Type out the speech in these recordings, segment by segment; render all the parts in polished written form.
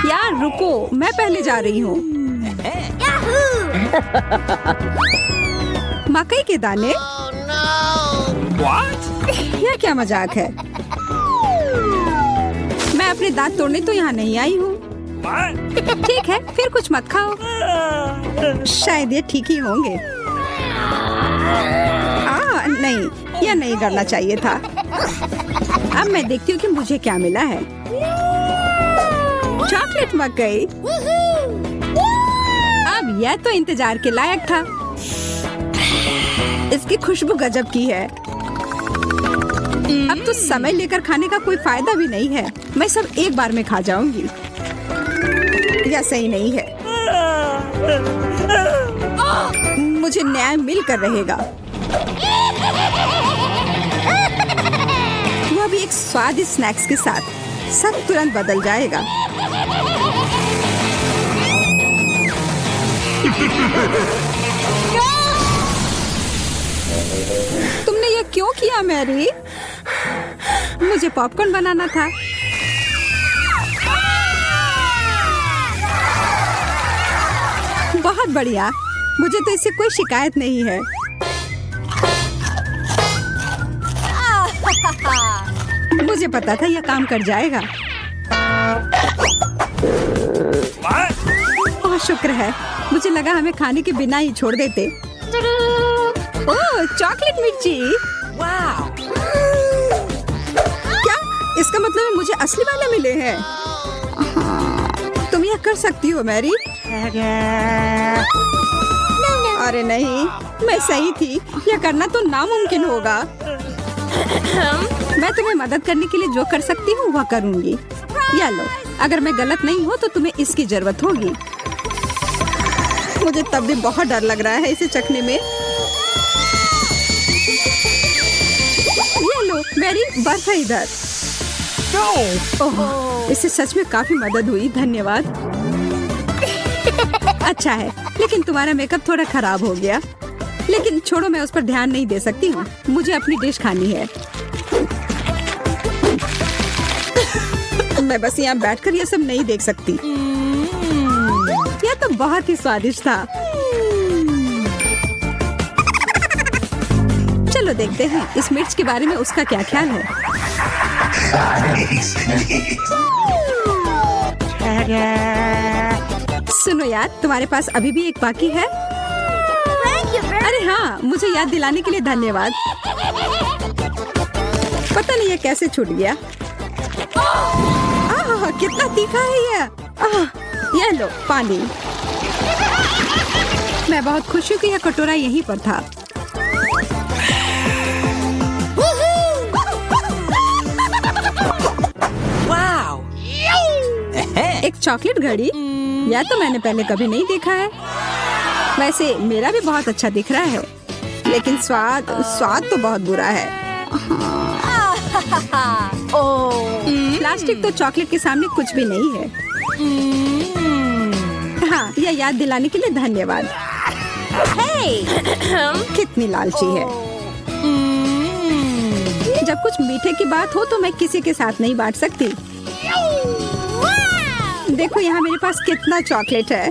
यार रुको, मैं पहले जा रही हूँ। मकई के दाने? यह क्या मजाक है? मैं अपने दांत तोड़ने तो यहाँ नहीं आई हूँ। ठीक है, फिर कुछ मत खाओ। शायद ये ठीक ही होंगे। नहीं, यह नहीं करना चाहिए था। अब मैं देखती हूँ कि मुझे क्या मिला है। चॉकलेट मकई। अब यह तो इंतजार के लायक था। इसकी खुशबू गजब की है। अब तो समय लेकर खाने का कोई फायदा भी नहीं है। मैं सब एक बार में खा जाऊंगी। यह सही नहीं है। मुझे न्याय मिलकर रहेगा। वह भी एक स्वादिष्ट स्नैक्स के साथ। सब तुरंत बदल जाएगा। तुमने ये क्यों किया मैरी? मुझे पॉपकॉर्न बनाना था। बहुत बढ़िया। मुझे तो इससे कोई शिकायत नहीं है। मुझे पता था यह काम कर जाएगा। ओह, शुक्र है। मुझे लगा हमें खाने के बिना ही छोड़ देते। ओह, चॉकलेट मिर्ची। क्या? इसका मतलब है मुझे असली वाले मिले हैं। तुम यह कर सकती हो मैरी। अरे नहीं, मैं सही थी। यह करना तो नामुमकिन होगा। मैं तुम्हें मदद करने के लिए जो कर सकती हूँ वह करूँगी। या लो, अगर मैं गलत नहीं हूँ तो तुम्हें इसकी जरूरत होगी। मुझे तब भी बहुत डर लग रहा है इसे चखने में। ये लो मैरी, बर्फ है इधर। ओह, इससे सच में काफी मदद हुई। धन्यवाद। अच्छा है, लेकिन तुम्हारा मेकअप थोड़ा खराब हो गया। लेकिन छोड़ो, मैं उस पर ध्यान नहीं दे सकती हूँ। मुझे अपनी डिश खानी है। मैं बस यहाँ बैठकर ये सब नहीं देख सकती। यह तो बहुत ही स्वादिष्ट था। चलो देखते हैं इस मिर्च के बारे में उसका क्या ख्याल है। सुनो यार, तुम्हारे पास अभी भी एक बाकी है? अरे हाँ, मुझे याद दिलाने के लिए धन्यवाद। पता नहीं ये कैसे छूट गया। कितना तीखा है ये लो पानी। मैं बहुत खुश हूँ कि यह कटोरा यहीं पर था। एक चॉकलेट घड़ी? यह तो मैंने पहले कभी नहीं देखा है। वैसे मेरा भी बहुत अच्छा दिख रहा है, लेकिन स्वाद तो बहुत बुरा है। प्लास्टिक तो चॉकलेट के सामने कुछ भी नहीं है। हाँ, यह याद दिलाने के लिए धन्यवाद। कितनी लालची है। जब कुछ मीठे की बात हो तो मैं किसी के साथ नहीं बांट सकती। देखो यहाँ मेरे पास कितना चॉकलेट है।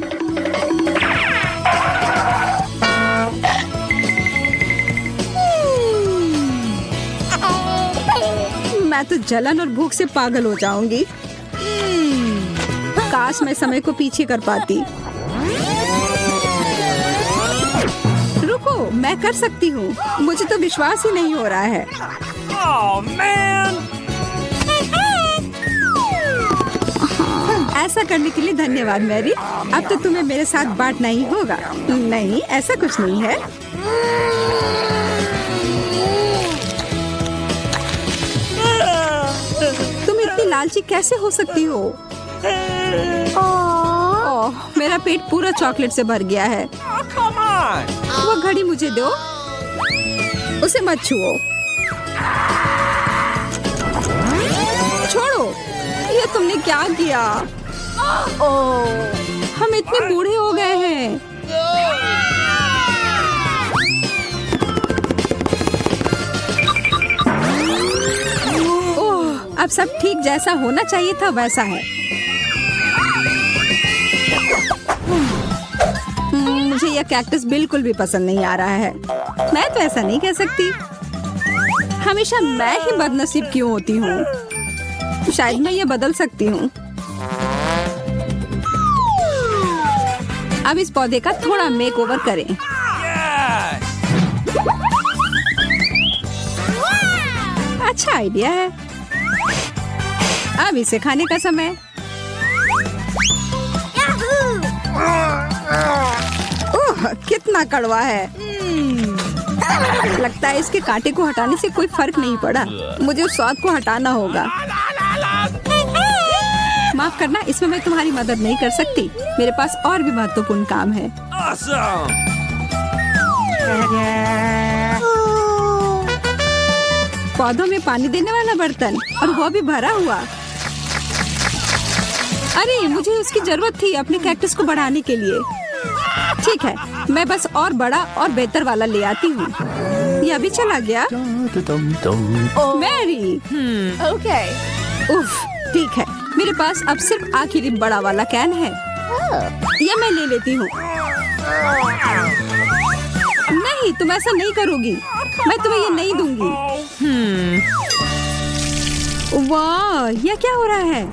मैं तो जलन और भूख से पागल हो जाऊंगी। काश मैं समय को पीछे कर पाती। रुको, मैं कर सकती हूँ। मुझे तो विश्वास ही नहीं हो रहा है। ऐसा करने के लिए धन्यवाद मैरी। अब तो तुम्हें मेरे साथ बांटना ही होगा। नहीं, ऐसा कुछ नहीं है। तुम इतनी लालची कैसे हो सकती हो? ओह, मेरा पेट पूरा चॉकलेट से भर गया है। वो घड़ी मुझे दो। उसे मत छुओ। छोड़ो, ये तुमने क्या किया? हम इतने बूढ़े हो गए हैं। अब सब ठीक जैसा होना चाहिए था वैसा है। मुझे यह कैक्टस बिल्कुल भी पसंद नहीं आ रहा है। मैं तो ऐसा नहीं कह सकती। हमेशा मैं ही बदनसीब क्यों होती हूँ? शायद मैं ये बदल सकती हूँ। अब इस पौधे का थोड़ा मेकओवर करें। अच्छा आइडिया है। अब इसे खाने का समय। ओह, कितना कड़वा है। लगता है इसके कांटे को हटाने से कोई फर्क नहीं पड़ा। मुझे उस स्वाद को हटाना होगा। माफ करना, इसमें मैं तुम्हारी मदद नहीं कर सकती। मेरे पास और भी महत्वपूर्ण काम है। पौधों में पानी देने वाला बर्तन, और वो भी भरा हुआ। अरे, मुझे उसकी जरूरत थी अपने कैक्टस को बढ़ाने के लिए। ठीक है, मैं बस और बड़ा और बेहतर वाला ले आती हूँ। ये अभी चला गया। Mary, Okay. उफ, ठीक है। मेरे पास अब सिर्फ आखिरी बड़ा वाला कैन है। ये मैं ले लेती हूँ। नहीं, तुम ऐसा नहीं करोगी। मैं तुम्हें ये नहीं दूंगी। वाह, ये क्या हो रहा है?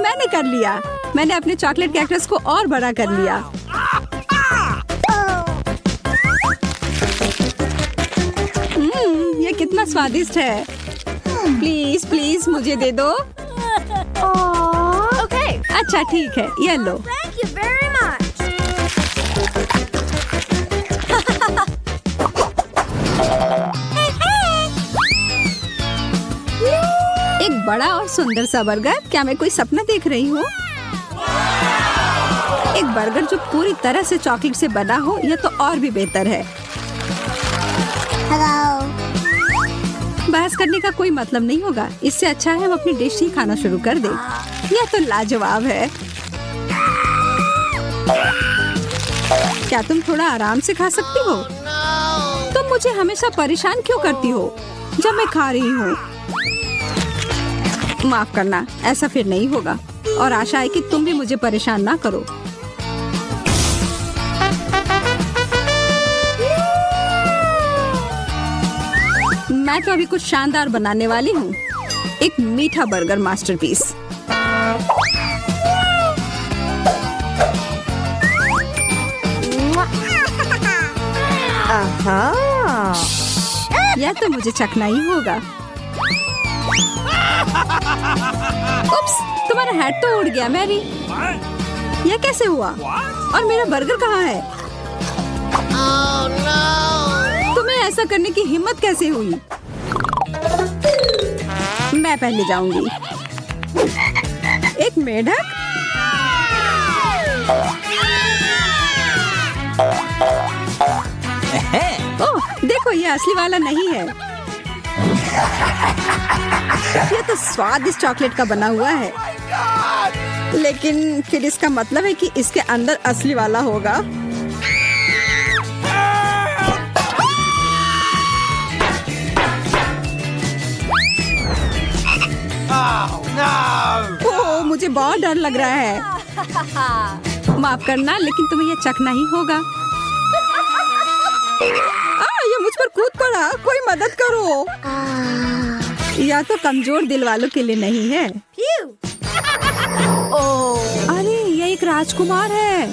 मैंने कर लिया। मैंने अपने चॉकलेट कैक्टस को और बड़ा कर लिया। ये कितना स्वादिष्ट है। प्लीज प्लीज मुझे दे दो। Okay. अच्छा ठीक है, ये लो। Thank you very much. एक बड़ा और सुंदर सा बर्गर। क्या मैं कोई सपना देख रही हूँ? एक बर्गर जो पूरी तरह से चॉकलेट से बना हो, यह तो और भी बेहतर है। Hello. बहस करने का कोई मतलब नहीं होगा। इससे अच्छा है हम अपनी डिश ही खाना शुरू कर दें। यह तो लाजवाब है। क्या तुम थोड़ा आराम से खा सकती हो? तुम मुझे हमेशा परेशान क्यों करती हो जब मैं खा रही हूँ? माफ करना, ऐसा फिर नहीं होगा। और आशा है कि तुम भी मुझे परेशान ना करो। मैं तो अभी कुछ शानदार बनाने वाली हूँ। एक मीठा बर्गर मास्टरपीस। यह तो मुझे चखना ही होगा। उप्स, तुम्हारा हैट तो उड़ गया मैरी। यह कैसे हुआ? और मेरा बर्गर कहाँ है? तुम्हें ऐसा करने की हिम्मत कैसे हुई? मैं पहले जाऊंगी। एक मेढक? ओह, देखो, ये असली वाला नहीं है। ये तो स्वादिष्ट चॉकलेट का बना हुआ है। लेकिन फिर इसका मतलब है कि इसके अंदर असली वाला होगा। ओह, मुझे बहुत डर लग रहा है। माफ करना, लेकिन तुम्हें यह चखना ही होगा। ये मुझ पर कूद पड़ा। कोई मदद करो। यह तो कमजोर दिल वालों के लिए नहीं है। अरे, ये एक राजकुमार है।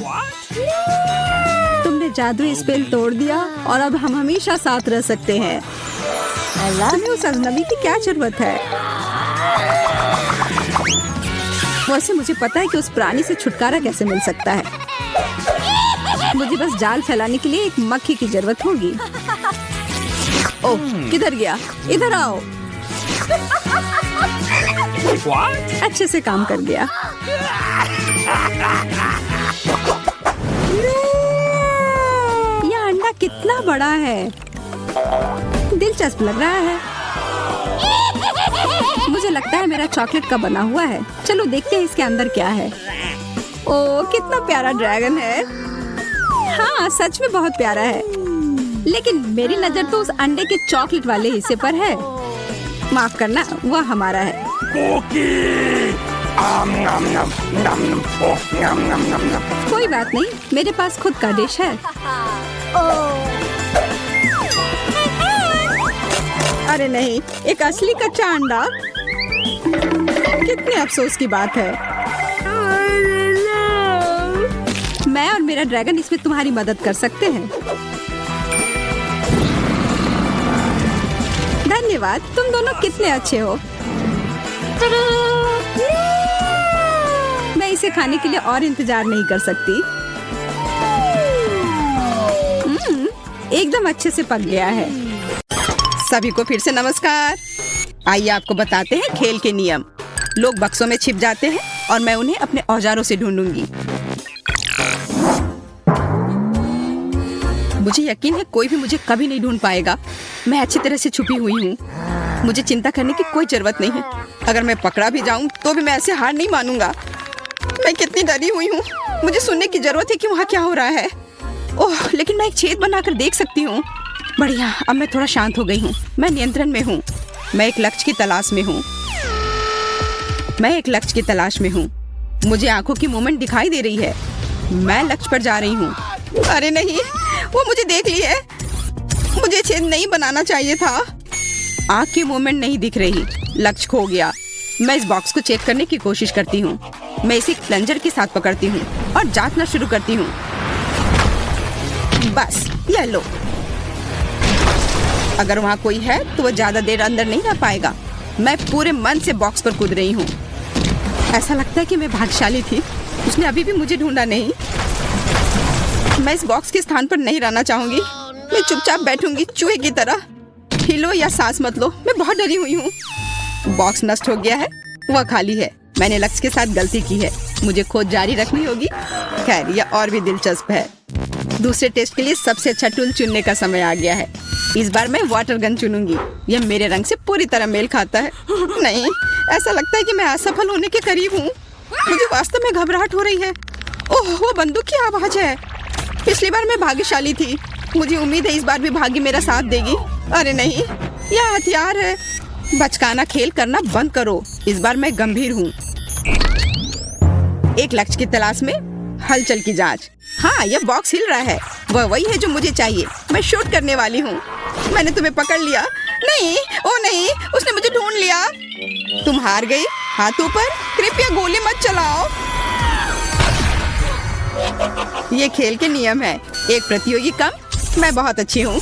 तुमने जादुई स्पेल तोड़ दिया और अब हम हमेशा साथ रह सकते हैं। तुम्हें उस अजनबी की क्या जरूरत है? वैसे मुझे पता है कि उस प्राणी से छुटकारा कैसे मिल सकता है। मुझे बस जाल फैलाने के लिए एक मक्खी की जरूरत होगी। ओह, किधर गया? इधर आओ। अच्छे से काम कर गया। यह अंडा कितना बड़ा है। दिलचस्प लग रहा है। मुझे लगता है मेरा चॉकलेट का बना हुआ है। चलो देखते हैं इसके अंदर क्या है। ओह, कितना प्यारा ड्रैगन है। हाँ, सच में बहुत प्यारा है। लेकिन मेरी नजर तो उस अंडे के चॉकलेट वाले हिस्से पर है। माफ करना, वह हमारा है। कोई बात नहीं, मेरे पास खुद का डिश है। अरे नहीं, एक असली कच्चा अंडा। कितने अफसोस की बात है। मैं और मेरा ड्रैगन इसमें तुम्हारी मदद कर सकते हैं। धन्यवाद, तुम दोनों कितने अच्छे हो। मैं इसे खाने के लिए और इंतजार नहीं कर सकती। एकदम अच्छे से पक गया है। सभी को फिर से नमस्कार। आइए आपको बताते हैं खेल के नियम। लोग बक्सों में छिप जाते हैं और मैं उन्हें अपने औजारों से ढूंढूंगी। मुझे यकीन है कोई भी मुझे कभी नहीं ढूंढ पाएगा। मैं अच्छी तरह से छुपी हुई हूँ। मुझे चिंता करने की कोई जरूरत नहीं है। अगर मैं पकड़ा भी जाऊँ तो भी मैं ऐसे हार नहीं मानूंगा। मैं कितनी डरी हुई हूँ। मुझे सुनने की जरूरत है कि वहाँ क्या हो रहा है। ओह, लेकिन मैं एक छेद बनाकर देख सकती हूँ। बढ़िया, अब मैं थोड़ा शांत हो गई हूँ। मैं नियंत्रण में हूँ। मैं एक लक्ष्य की तलाश में हूँ। मुझे आंखों की मूवमेंट दिखाई दे रही है। मैं लक्ष्य पर जा रही हूँ। अरे नहीं, वो मुझे देख ली है। मुझे छेद नहीं बनाना चाहिए था। आंख की मूवमेंट नहीं दिख रही। लक्ष्य खो गया। मैं इस बॉक्स को चेक करने की कोशिश करती हूँ। मैं इसे प्लंजर के साथ पकड़ती हूँ और जांचना शुरू करती हूँ। बस, ये लो। अगर वहाँ कोई है तो वो ज्यादा देर अंदर नहीं रह पाएगा। मैं पूरे मन से बॉक्स पर कूद रही हूँ। ऐसा लगता है कि मैं भाग्यशाली थी। उसने अभी भी मुझे ढूंढा नहीं। मैं इस बॉक्स के स्थान पर नहीं रहना चाहूंगी। मैं चुपचाप बैठूंगी चूहे की तरह। हिलो या सांस मत लो। मैं बहुत डरी हुई हूँ। बॉक्स नष्ट हो गया है। वह खाली है। मैंने लक्ष्य के साथ गलती की है। मुझे खोज जारी रखनी होगी। खैर, यह और भी दिलचस्प है। दूसरे टेस्ट के लिए सबसे अच्छा टूल चुनने का समय आ गया है। इस बार मैं वाटर गन चुनूंगी। यह मेरे रंग से पूरी तरह मेल खाता है। नहीं, ऐसा लगता है कि मैं असफल होने के करीब हूँ। मुझे वास्तव में घबराहट हो रही है। ओह, वो बंदूक की आवाज है। पिछली बार मैं भाग्यशाली थी। मुझे उम्मीद है इस बार भी भाग्य मेरा साथ देगी। अरे नहीं, यह हथियार है। बचकाना खेल करना बंद करो। इस बार मैं गंभीर हूँ। एक लक्ष्य की तलाश में हलचल की जांच। हाँ, यह बॉक्स हिल रहा है। वह वही है जो मुझे चाहिए। मैं शूट करने वाली हूँ। मैंने तुम्हें पकड़ लिया। नहीं, ओ नहीं, उसने मुझे ढूंढ लिया। तुम हार गई। हाथों पर कृपया गोली मत चलाओ। ये खेल के नियम है। एक प्रतियोगी कम। मैं बहुत अच्छी हूँ।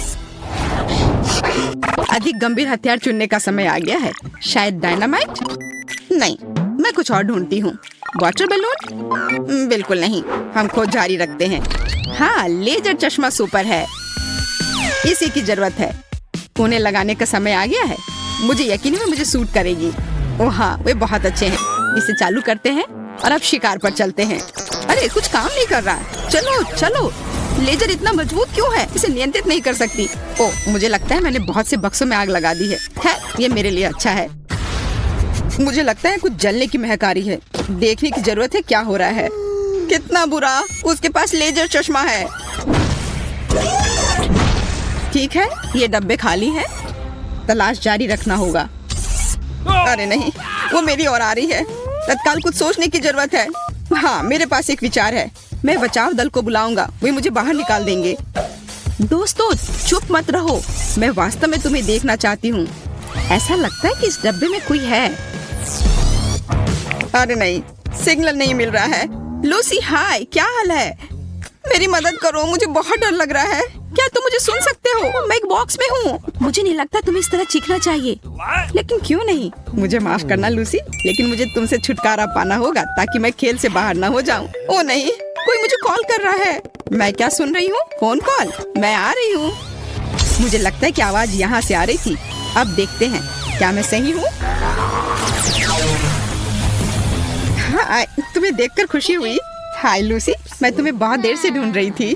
अधिक गंभीर हथियार चुनने का समय आ गया है। शायद डायनामाइट? नहीं, मैं कुछ और ढूंढती हूँ। Water balloon? बिल्कुल नहीं। हम खोज जारी रखते हैं। हाँ, लेजर चश्मा सुपर है। इसी की जरूरत है। उन्हें लगाने का समय आ गया है। मुझे यकीन है मुझे सूट करेगी। ओह हाँ, वे बहुत अच्छे हैं। इसे चालू करते हैं और अब शिकार पर चलते हैं। अरे, कुछ काम नहीं कर रहा। चलो चलो। लेजर इतना मजबूत क्यों है? इसे नियंत्रित नहीं कर सकती। ओह, मुझे लगता है मैंने बहुत से बक्सों में आग लगा दी है। खैर, ये मेरे लिए अच्छा है। मुझे लगता है कुछ जलने की महक आ रही है। देखने की जरूरत है क्या हो रहा है। कितना बुरा, उसके पास लेजर चश्मा है। ठीक है, ये डब्बे खाली हैं। तलाश जारी रखना होगा। अरे नहीं, वो मेरी ओर आ रही है। तत्काल कुछ सोचने की जरूरत है। हाँ, मेरे पास एक विचार है। मैं बचाव दल को बुलाऊंगा। वे मुझे बाहर निकाल देंगे। दोस्तों, चुप मत रहो। मैं वास्तव में तुम्हें देखना चाहती हूँ। ऐसा लगता है कि इस डब्बे में कोई है। अरे नहीं, सिग्नल नहीं मिल रहा है। लूसी, हाय, क्या हाल है? मेरी मदद करो, मुझे बहुत डर लग रहा है। क्या तुम मुझे सुन सकते हो? मैं एक बॉक्स में हूँ। मुझे नहीं लगता तुम्हें इस तरह चीखना चाहिए। लेकिन क्यों नहीं? मुझे माफ करना लूसी, लेकिन मुझे तुमसे छुटकारा पाना होगा ताकि मैं खेल से बाहर न हो जाऊँ। ओ नहीं, कोई मुझे कॉल कर रहा है। मैं क्या सुन रही हूँ? Phone call. मैं आ रही हूँ। मुझे लगता है कि आवाज यहाँ से आ रही थी। अब देखते हैं, क्या मैं सही हूँ? हाँ, तुम्हें देखकर खुशी हुई। हाय लूसी, मैं तुम्हें बहुत देर से ढूंढ रही थी।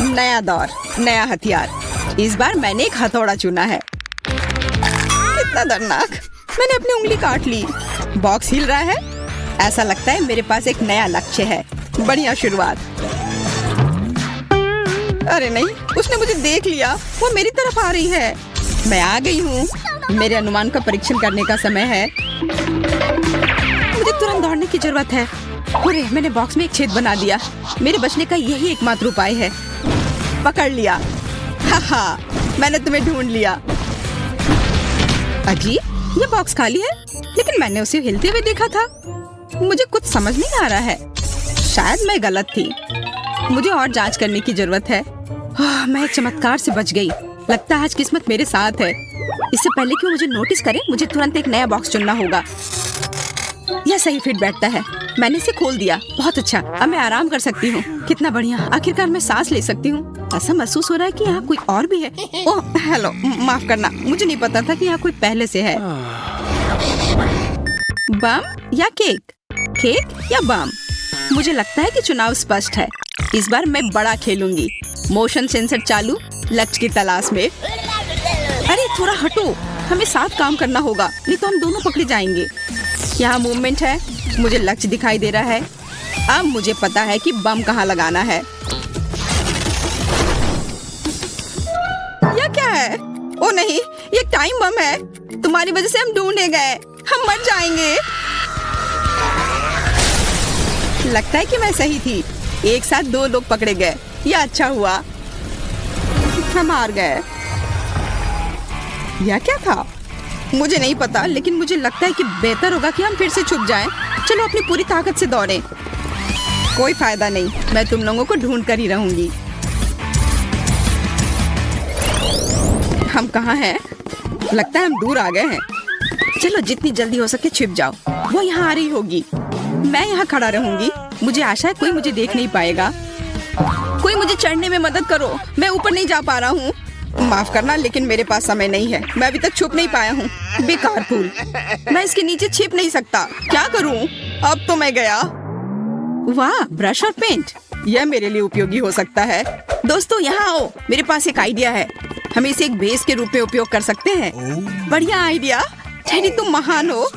नया दौर, नया हथियार। इस बार मैंने एक हथौड़ा चुना है। कितना दर्दनाक। मैंने अपनी उंगली काट ली। बॉक्स हिल रहा है। ऐसा लगता है मेरे पास एक नया लक्ष्य है। बढ़िया शुरुआत। अरे नहीं, उसने मुझे देख लिया। वो मेरी तरफ आ रही है। मैं आ गई हूँ। मेरे अनुमान का परीक्षण करने का समय है। मुझे तुरंत दौड़ने की जरूरत है। अरे मैंने बॉक्स में एक छेद बना दिया। मेरे बचने का यही एकमात्र उपाय है। पकड़ लिया। हाँ, मैंने तुम्हें ढूंढ लिया। अजीब, ये बॉक्स खाली है, लेकिन मैंने उसे हिलते हुए देखा था। मुझे कुछ समझ नहीं आ रहा है। शायद मैं गलत थी। मुझे और जांच करने की जरूरत है। मैं एक चमत्कार से बच गई। लगता है आज किस्मत मेरे साथ है। इससे पहले कि वो मुझे नोटिस करे, मुझे तुरंत एक नया बॉक्स चुनना होगा। यह सही फिट बैठता है। मैंने इसे खोल दिया। बहुत अच्छा, अब मैं आराम कर सकती हूँ। कितना बढ़िया, आखिरकार मैं सांस ले सकती हूँ। ऐसा महसूस हो रहा है कि यहाँ कोई और भी है। ओह हेलो, माफ करना, मुझे नहीं पता था कि यहाँ कोई पहले से है। बम या केक? केक या बम? मुझे लगता है कि चुनाव स्पष्ट है। इस बार मैं बड़ा खेलूंगी। मोशन सेंसर चालू, लक्ष्य की तलाश में। अरे थोड़ा हटो, हमें साथ काम करना होगा, नहीं तो हम दोनों पकड़े जाएंगे। यहाँ मूवमेंट है, मुझे लक्ष्य दिखाई दे रहा है। अब मुझे पता है कि बम कहाँ लगाना है। यह क्या है? ओ नहीं, ये टाइम बम है। तुम्हारी वजह से हम ढूंढे गए। हम मर जाएंगे। लगता है कि मैं सही थी। एक साथ दो लोग पकड़े गए। यह अच्छा हुआ। हम हार गए। यह क्या था? मुझे नहीं पता, लेकिन मुझे लगता है कि बेहतर होगा कि हम फिर से छुप जाएं। चलो अपनी पूरी ताकत से दौड़ें। कोई फायदा नहीं, मैं तुम लोगों को ढूंढ कर ही रहूंगी। हम कहाँ हैं? लगता है हम दूर आ गए हैं। चलो जितनी जल्दी हो सके छिप जाओ। वो यहाँ आ रही होगी। मैं यहाँ खड़ा रहूंगी। मुझे आशा है कोई मुझे देख नहीं पाएगा। कोई मुझे चढ़ने में मदद करो, मैं ऊपर नहीं जा पा रहा हूँ। माफ करना, लेकिन मेरे पास समय नहीं है। मैं अभी तक छुप नहीं पाया हूँ। बेकार फूल, मैं इसके नीचे छिप नहीं सकता। क्या करूँ? अब तो मैं गया। वाह, ब्रश और पेंट, यह मेरे लिए उपयोगी हो सकता है। दोस्तों यहाँ आओ, मेरे पास एक आइडिया है। हम इसे एक बेस के रूप में उपयोग कर सकते हैं। बढ़िया आइडिया टेडी, तुम महान हो।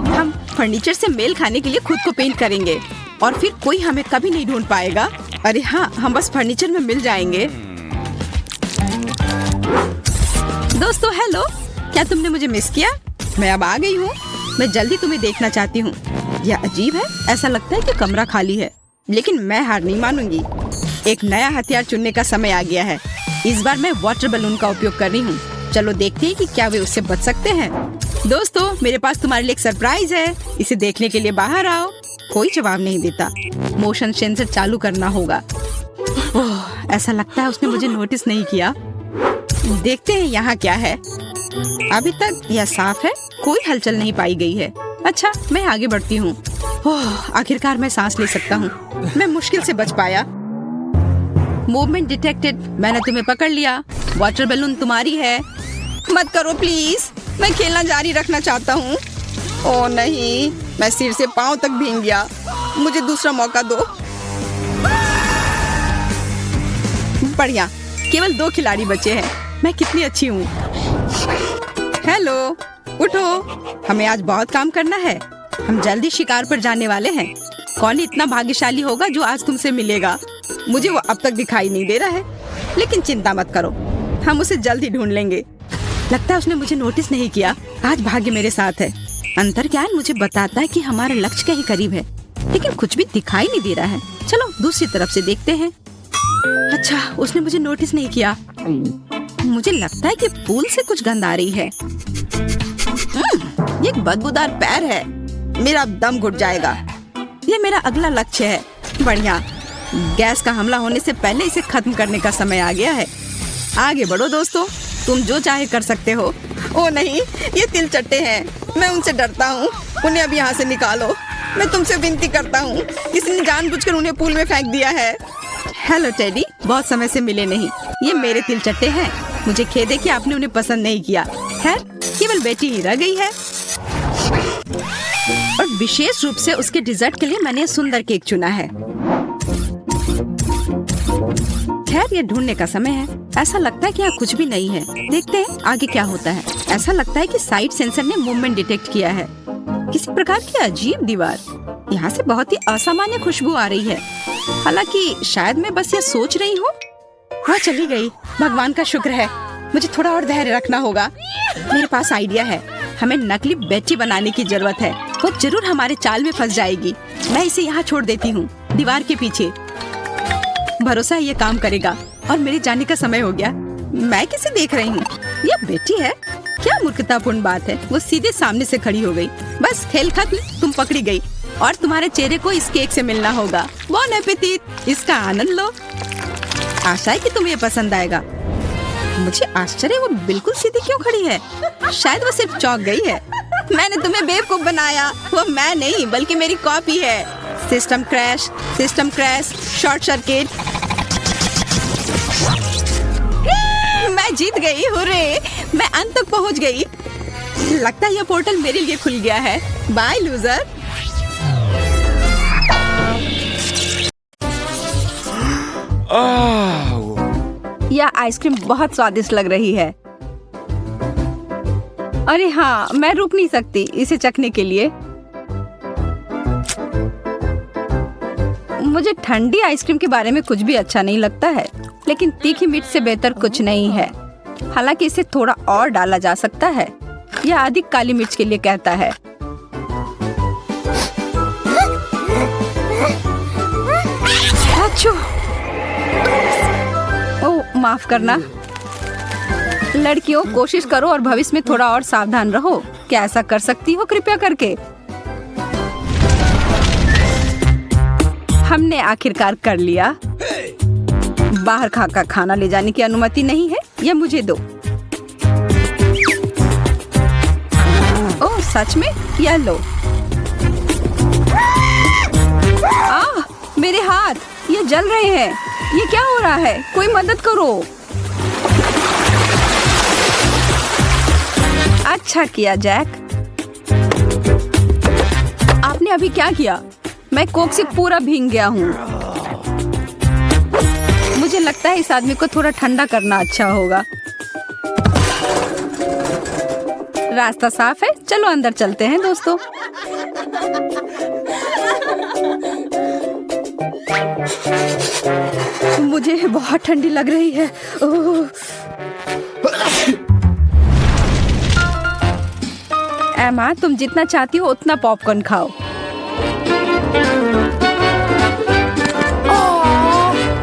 हम फर्नीचर से मेल खाने के लिए खुद को पेंट करेंगे और फिर कोई हमें कभी नहीं ढूंढ पाएगा। अरे हाँ, हम बस फर्नीचर में मिल जाएंगे। दोस्तों हेलो, क्या तुमने मुझे मिस किया? मैं अब आ गई हूँ। मैं जल्दी तुम्हें देखना चाहती हूँ। यह अजीब है, ऐसा लगता है कि कमरा खाली है, लेकिन मैं हार नहीं मानूंगी। एक नया हथियार चुनने का समय आ गया है। इस बार मैं वाटर बलून का उपयोग कर रही हूँ। चलो देखते हैं कि क्या वे उससे बच सकते हैं। दोस्तों, मेरे पास तुम्हारे लिए एक सरप्राइज है। इसे देखने के लिए बाहर आओ। कोई जवाब नहीं देता। मोशन सेंसर चालू करना होगा। ओह, ऐसा लगता है उसने मुझे नोटिस नहीं किया। देखते हैं यहाँ क्या है। अभी तक यह साफ है, कोई हलचल नहीं पाई गई है। अच्छा, मैं आगे बढ़ती हूँ। ओह, आखिरकार मैं सांस ले सकता हूँ। मैं मुश्किल से बच पाया। मूवमेंट डिटेक्टेड, मैंने तुम्हें पकड़ लिया। वाटर बैलून तुम्हारी है। मत करो प्लीज, मैं खेलना जारी रखना चाहता हूँ। ओह नहीं, मैं सिर से पाँव तक भीग गया। मुझे दूसरा मौका दो। बढ़िया, केवल 2 खिलाड़ी बचे हैं। मैं कितनी अच्छी हूँ। हेलो, उठो, हमें आज बहुत काम करना है। हम जल्दी शिकार पर जाने वाले हैं। कौन इतना भाग्यशाली होगा जो आज तुमसे मिलेगा? मुझे वो अब तक दिखाई नहीं दे रहा है, लेकिन चिंता मत करो, हम उसे जल्दी ढूंढ लेंगे। लगता है उसने मुझे नोटिस नहीं किया। आज भाग्य मेरे साथ है। अंतर्ज्ञान मुझे बताता है कि हमारा लक्ष्य के ही करीब है, लेकिन कुछ भी दिखाई नहीं दे रहा है। चलो दूसरी तरफ से देखते हैं। अच्छा, उसने मुझे नोटिस नहीं किया। मुझे लगता है कि पूल से कुछ गंध आ रही है। ये एक बदबूदार पैर है। मेरा दम घुट जाएगा। ये मेरा अगला लक्ष्य है। बढ़िया, गैस का हमला होने से पहले इसे खत्म करने का समय आ गया है। आगे बढ़ो दोस्तों, तुम जो चाहे कर सकते हो। ओ नहीं, ये तिलचट्टे हैं। मैं उनसे डरता हूँ। उन्हें अब यहाँ से निकालो। मैं तुमसे विनती करता हूँ। किसी ने जानबूझकर उन्हें पूल में फेंक दिया है। हेलो टेडी, बहुत समय से मिले नहीं। ये मेरे तिलचट्टे हैं। मुझे खेद है कि आपने उन्हें पसंद नहीं किया। खैर, केवल बेटी ही रह गई है। और विशेष रूप से उसके डिजर्ट के लिए मैंने सुंदर केक चुना है। खैर, ये ढूंढने का समय है। ऐसा लगता है कि यहाँ कुछ भी नहीं है। देखते हैं आगे क्या होता है। ऐसा लगता है कि साइड सेंसर ने मूवमेंट डिटेक्ट किया है। किसी प्रकार की अजीब दीवार। यहाँ से बहुत ही असामान्य खुशबू आ रही है। हालांकि शायद मैं बस ये सोच रही हूँ। वह चली गई। भगवान का शुक्र है। मुझे थोड़ा और धैर्य रखना होगा। मेरे पास आइडिया है। हमें नकली बेटी बनाने की जरूरत है। वो जरूर हमारे चाल में फंस जाएगी। मैं इसे यहाँ छोड़ देती हूँ, दीवार के पीछे। भरोसा है ये काम करेगा। और मेरे जाने का समय हो गया। मैं किसे देख रही हूँ? ये बेटी है? क्या मूर्खतापूर्ण बात है। वो सीधे सामने से खड़ी हो गई। बस खेल खत्म, तुम पकड़ी गई और तुम्हारे चेहरे को इस केक से मिलना होगा। बॉन एपेटिट, इसका आनंद लो। आशा है कि तुम्हें ये पसंद आएगा। मुझे आश्चर्य, वो बिल्कुल सीधी क्यों खड़ी है? शायद वो सिर्फ चौंक गई है। मैंने तुम्हें बेवकूफ बनाया। वो मैं नहीं बल्कि मेरी कॉपी है। System crash, short circuit. मैं जीत गई। हुर्रे, मैं अंत तक पहुंच गई। लगता है यह पोर्टल मेरे लिए खुल गया है। Bye loser. यह आइसक्रीम बहुत स्वादिष्ट लग रही है। अरे हाँ, मैं रुक नहीं सकती इसे चखने के लिए। मुझे ठंडी आइसक्रीम के बारे में कुछ भी अच्छा नहीं लगता है, लेकिन तीखी मिर्च से बेहतर कुछ नहीं है। हालांकि इसे थोड़ा और डाला जा सकता है। यह अधिक काली मिर्च के लिए कहता है। अच्छा, ओह माफ करना। लड़कियों, कोशिश करो और भविष्य में थोड़ा और सावधान रहो। क्या ऐसा कर सकती हो कृपया करके? हमने आखिरकार कर लिया। बाहर का खाना ले जाने की अनुमति नहीं है। यह मुझे दो। ओह सच में? यह लो। मेरे हाथ, ये जल रहे हैं। ये क्या हो रहा है? कोई मदद करो। अच्छा किया जैक। आपने अभी क्या किया? मैं कोक से पूरा भीग गया हूँ। मुझे लगता है इस आदमी को थोड़ा ठंडा करना अच्छा होगा। रास्ता साफ है, चलो अंदर चलते हैं दोस्तों। मुझे बहुत ठंडी लग रही है। एमा, तुम जितना चाहती हो उतना पॉपकॉर्न खाओ।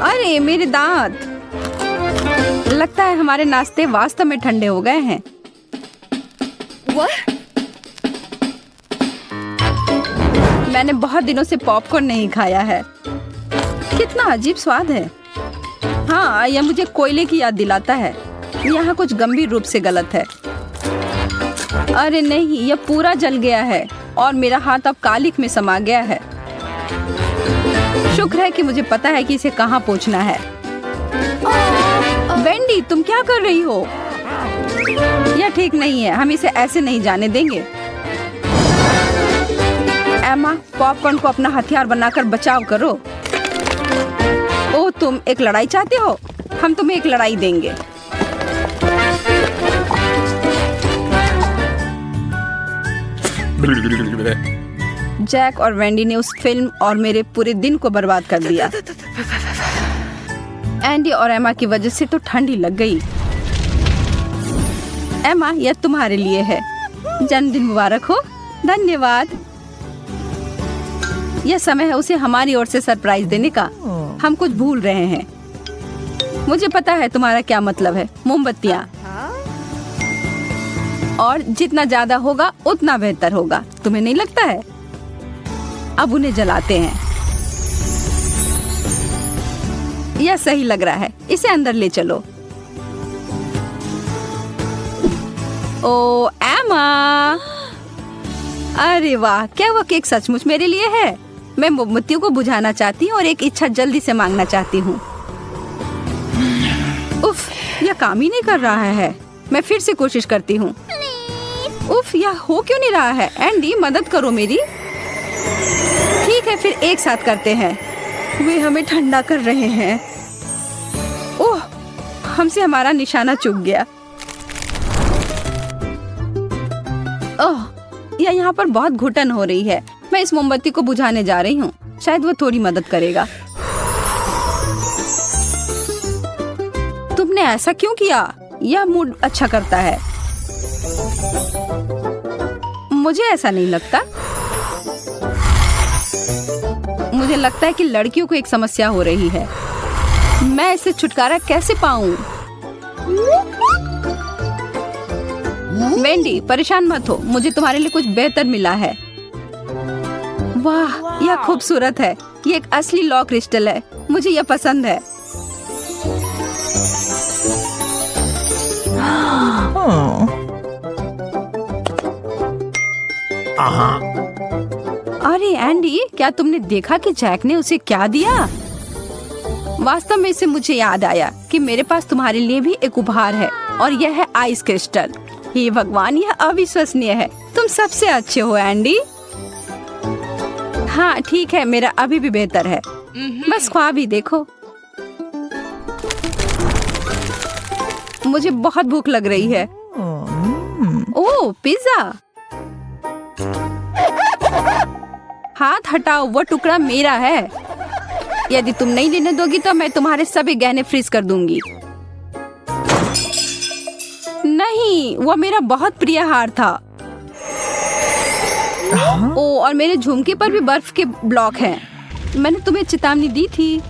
अरे मेरे दांत! लगता है हमारे नाश्ते वास्तव में ठंडे हो गए हैं। मैंने बहुत दिनों से पॉपकॉर्न नहीं खाया है। कितना अजीब स्वाद है। हाँ, यह मुझे कोयले की याद दिलाता है। यहाँ कुछ गंभीर रूप से गलत है। अरे नहीं, यह पूरा जल गया है और मेरा हाथ अब कालिक में समा गया है। शुक्र है कि मुझे पता है कि इसे कहाँ पहुँचना है। वेंडी, तुम क्या कर रही हो? यह ठीक नहीं है। हम इसे ऐसे नहीं जाने देंगे। एमा, पॉपकॉर्न को अपना हथियार बनाकर बचाव करो। ओह, तुम एक लड़ाई चाहते हो? हम तुम्हें एक लड़ाई देंगे। जैक और वेंडी ने उस फिल्म और मेरे पूरे दिन को बर्बाद कर दिया। एंडी और एमा की वजह से तो ठंडी लग गई। एमा, यह तुम्हारे लिए है। जन्मदिन मुबारक हो। धन्यवाद। यह समय है उसे हमारी ओर से सरप्राइज देने का। हम कुछ भूल रहे हैं। मुझे पता है तुम्हारा क्या मतलब है। मोमबत्तियाँ। और जितना ज्यादा होगा उतना बेहतर होगा। तुम्हें नहीं लगता है? अब उन्हें जलाते हैं। यह सही लग रहा है। इसे अंदर ले चलो। ओ एमा! अरे वाह, क्या वो केक सचमुच मेरे लिए है? मैं मोमबत्तियों को बुझाना चाहती हूँ और एक इच्छा जल्दी से मांगना चाहती हूँ। उफ, यह काम ही नहीं कर रहा है। मैं फिर से कोशिश करती हूँ। उफ, यह हो क्यों नहीं रहा है? एंडी, मदद करो मेरी। ठीक है, फिर एक साथ करते हैं। वे हमें ठंडा कर रहे हैं। ओह, हमसे हमारा निशाना चूक गया। ओह, यह यहाँ पर बहुत घुटन हो रही है। मैं इस मोमबत्ती को बुझाने जा रही हूँ, शायद वो थोड़ी मदद करेगा। तुमने ऐसा क्यों किया? यह मूड अच्छा करता है। मुझे ऐसा नहीं लगता। मुझे लगता है कि लड़कियों को एक समस्या हो रही है। मैं इससे छुटकारा कैसे पाऊं? वेंडी, परेशान मत हो, मुझे तुम्हारे लिए कुछ बेहतर मिला है। वाह, यह खूबसूरत है। ये एक असली लॉ क्रिस्टल है, मुझे यह पसंद है। अरे एंडी, क्या तुमने देखा कि जैक ने उसे क्या दिया? वास्तव में इससे मुझे याद आया कि मेरे पास तुम्हारे लिए भी एक उपहार है, और यह है आइस क्रिस्टल। हे भगवान, यह अविश्वसनीय है। तुम सबसे अच्छे हो एंडी। हाँ ठीक है, मेरा अभी भी बेहतर है। बस ख्वाब ही देखो। मुझे बहुत भूख लग रही है। ओह, पिज्जा। हाथ हटाओ, वो टुकड़ा मेरा है। यदि तुम नहीं लेने दोगी तो मैं तुम्हारे सभी गहने फ्रीज कर दूंगी। नहीं, वो मेरा बहुत प्रिय हार था। ओ, और मेरे झुमके पर भी बर्फ के ब्लॉक हैं। मैंने तुम्हें चेतावनी दी थी।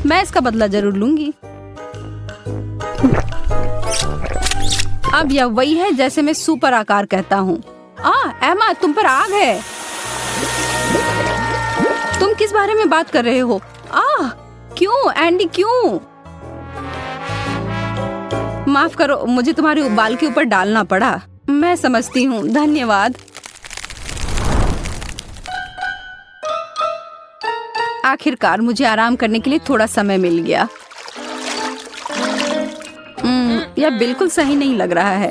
मैं इसका बदला जरूर लूंगी। अब यह वही है जैसे मैं सुपर आकार कहता हूँ। एमा, तुम पर आग है। तुम किस बारे में बात कर रहे हो? क्यों एंडी, क्यों? माफ करो, मुझे तुम्हारे बाल के ऊपर डालना पड़ा। मैं समझती हूँ, धन्यवाद। आखिरकार मुझे आराम करने के लिए थोड़ा समय मिल गया। यह बिल्कुल सही नहीं लग रहा है।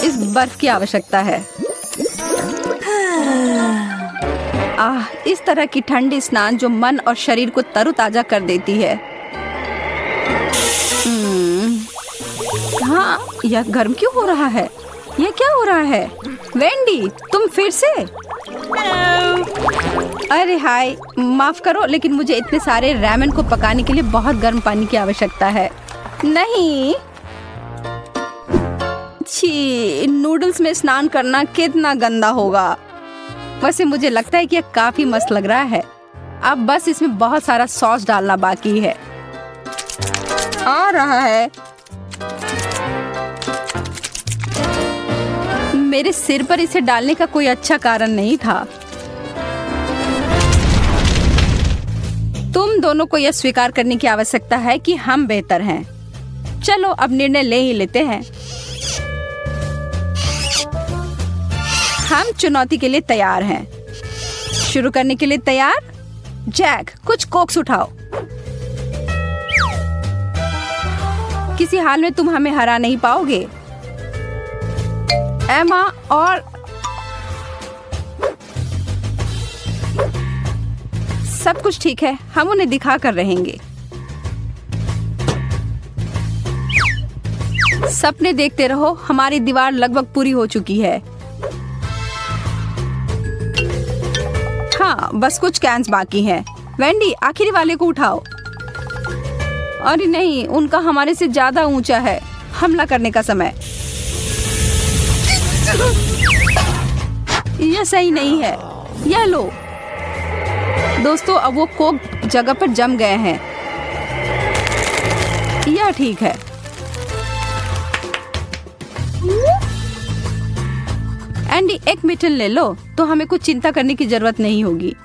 इस बर्फ की आवश्यकता है। इस तरह की ठंडी स्नान जो मन और शरीर को तरोताजा कर देती है। हाँ, यह गर्म क्यों हो रहा है? यह क्या हो रहा है? वेंडी, तुम फिर से? अरे हाय, माफ करो, लेकिन मुझे इतने सारे रैमेन को पकाने के लिए बहुत गर्म पानी की आवश्यकता है। नहीं, छी, नूडल्स में स्नान करना कितना गंदा होगा। वैसे मुझे लगता है कि यह काफी मस्त लग रहा है। अब बस इसमें बहुत सारा सॉस डालना बाकी है। आ रहा है। मेरे सिर पर इसे डालने का कोई अच्छा कारण नहीं था। तुम दोनों को यह स्वीकार करने की आवश्यकता है कि हम बेहतर हैं। चलो अब निर्णय ले ही लेते हैं। हम चुनौती के लिए तैयार हैं। शुरू करने के लिए तैयार? जैक, कुछ कोक्स उठाओ। किसी हाल में तुम हमें हरा नहीं पाओगे। एमा, और सब कुछ ठीक है, हम उन्हें दिखा कर रहेंगे। सपने देखते रहो, हमारी दीवार लगभग पूरी हो चुकी है। हाँ, बस कुछ कैंस बाकी हैं। वेंडी, आखिरी वाले को उठाओ। अरे नहीं, उनका हमारे से ज्यादा ऊंचा है। हमला करने का समय। यह सही नहीं है। यह लो दोस्तों, अब वो कोक जगह पर जम गए हैं। यह ठीक है। एंडी, एक मिटन ले लो तो हमें कुछ चिंता करने की जरूरत नहीं होगी।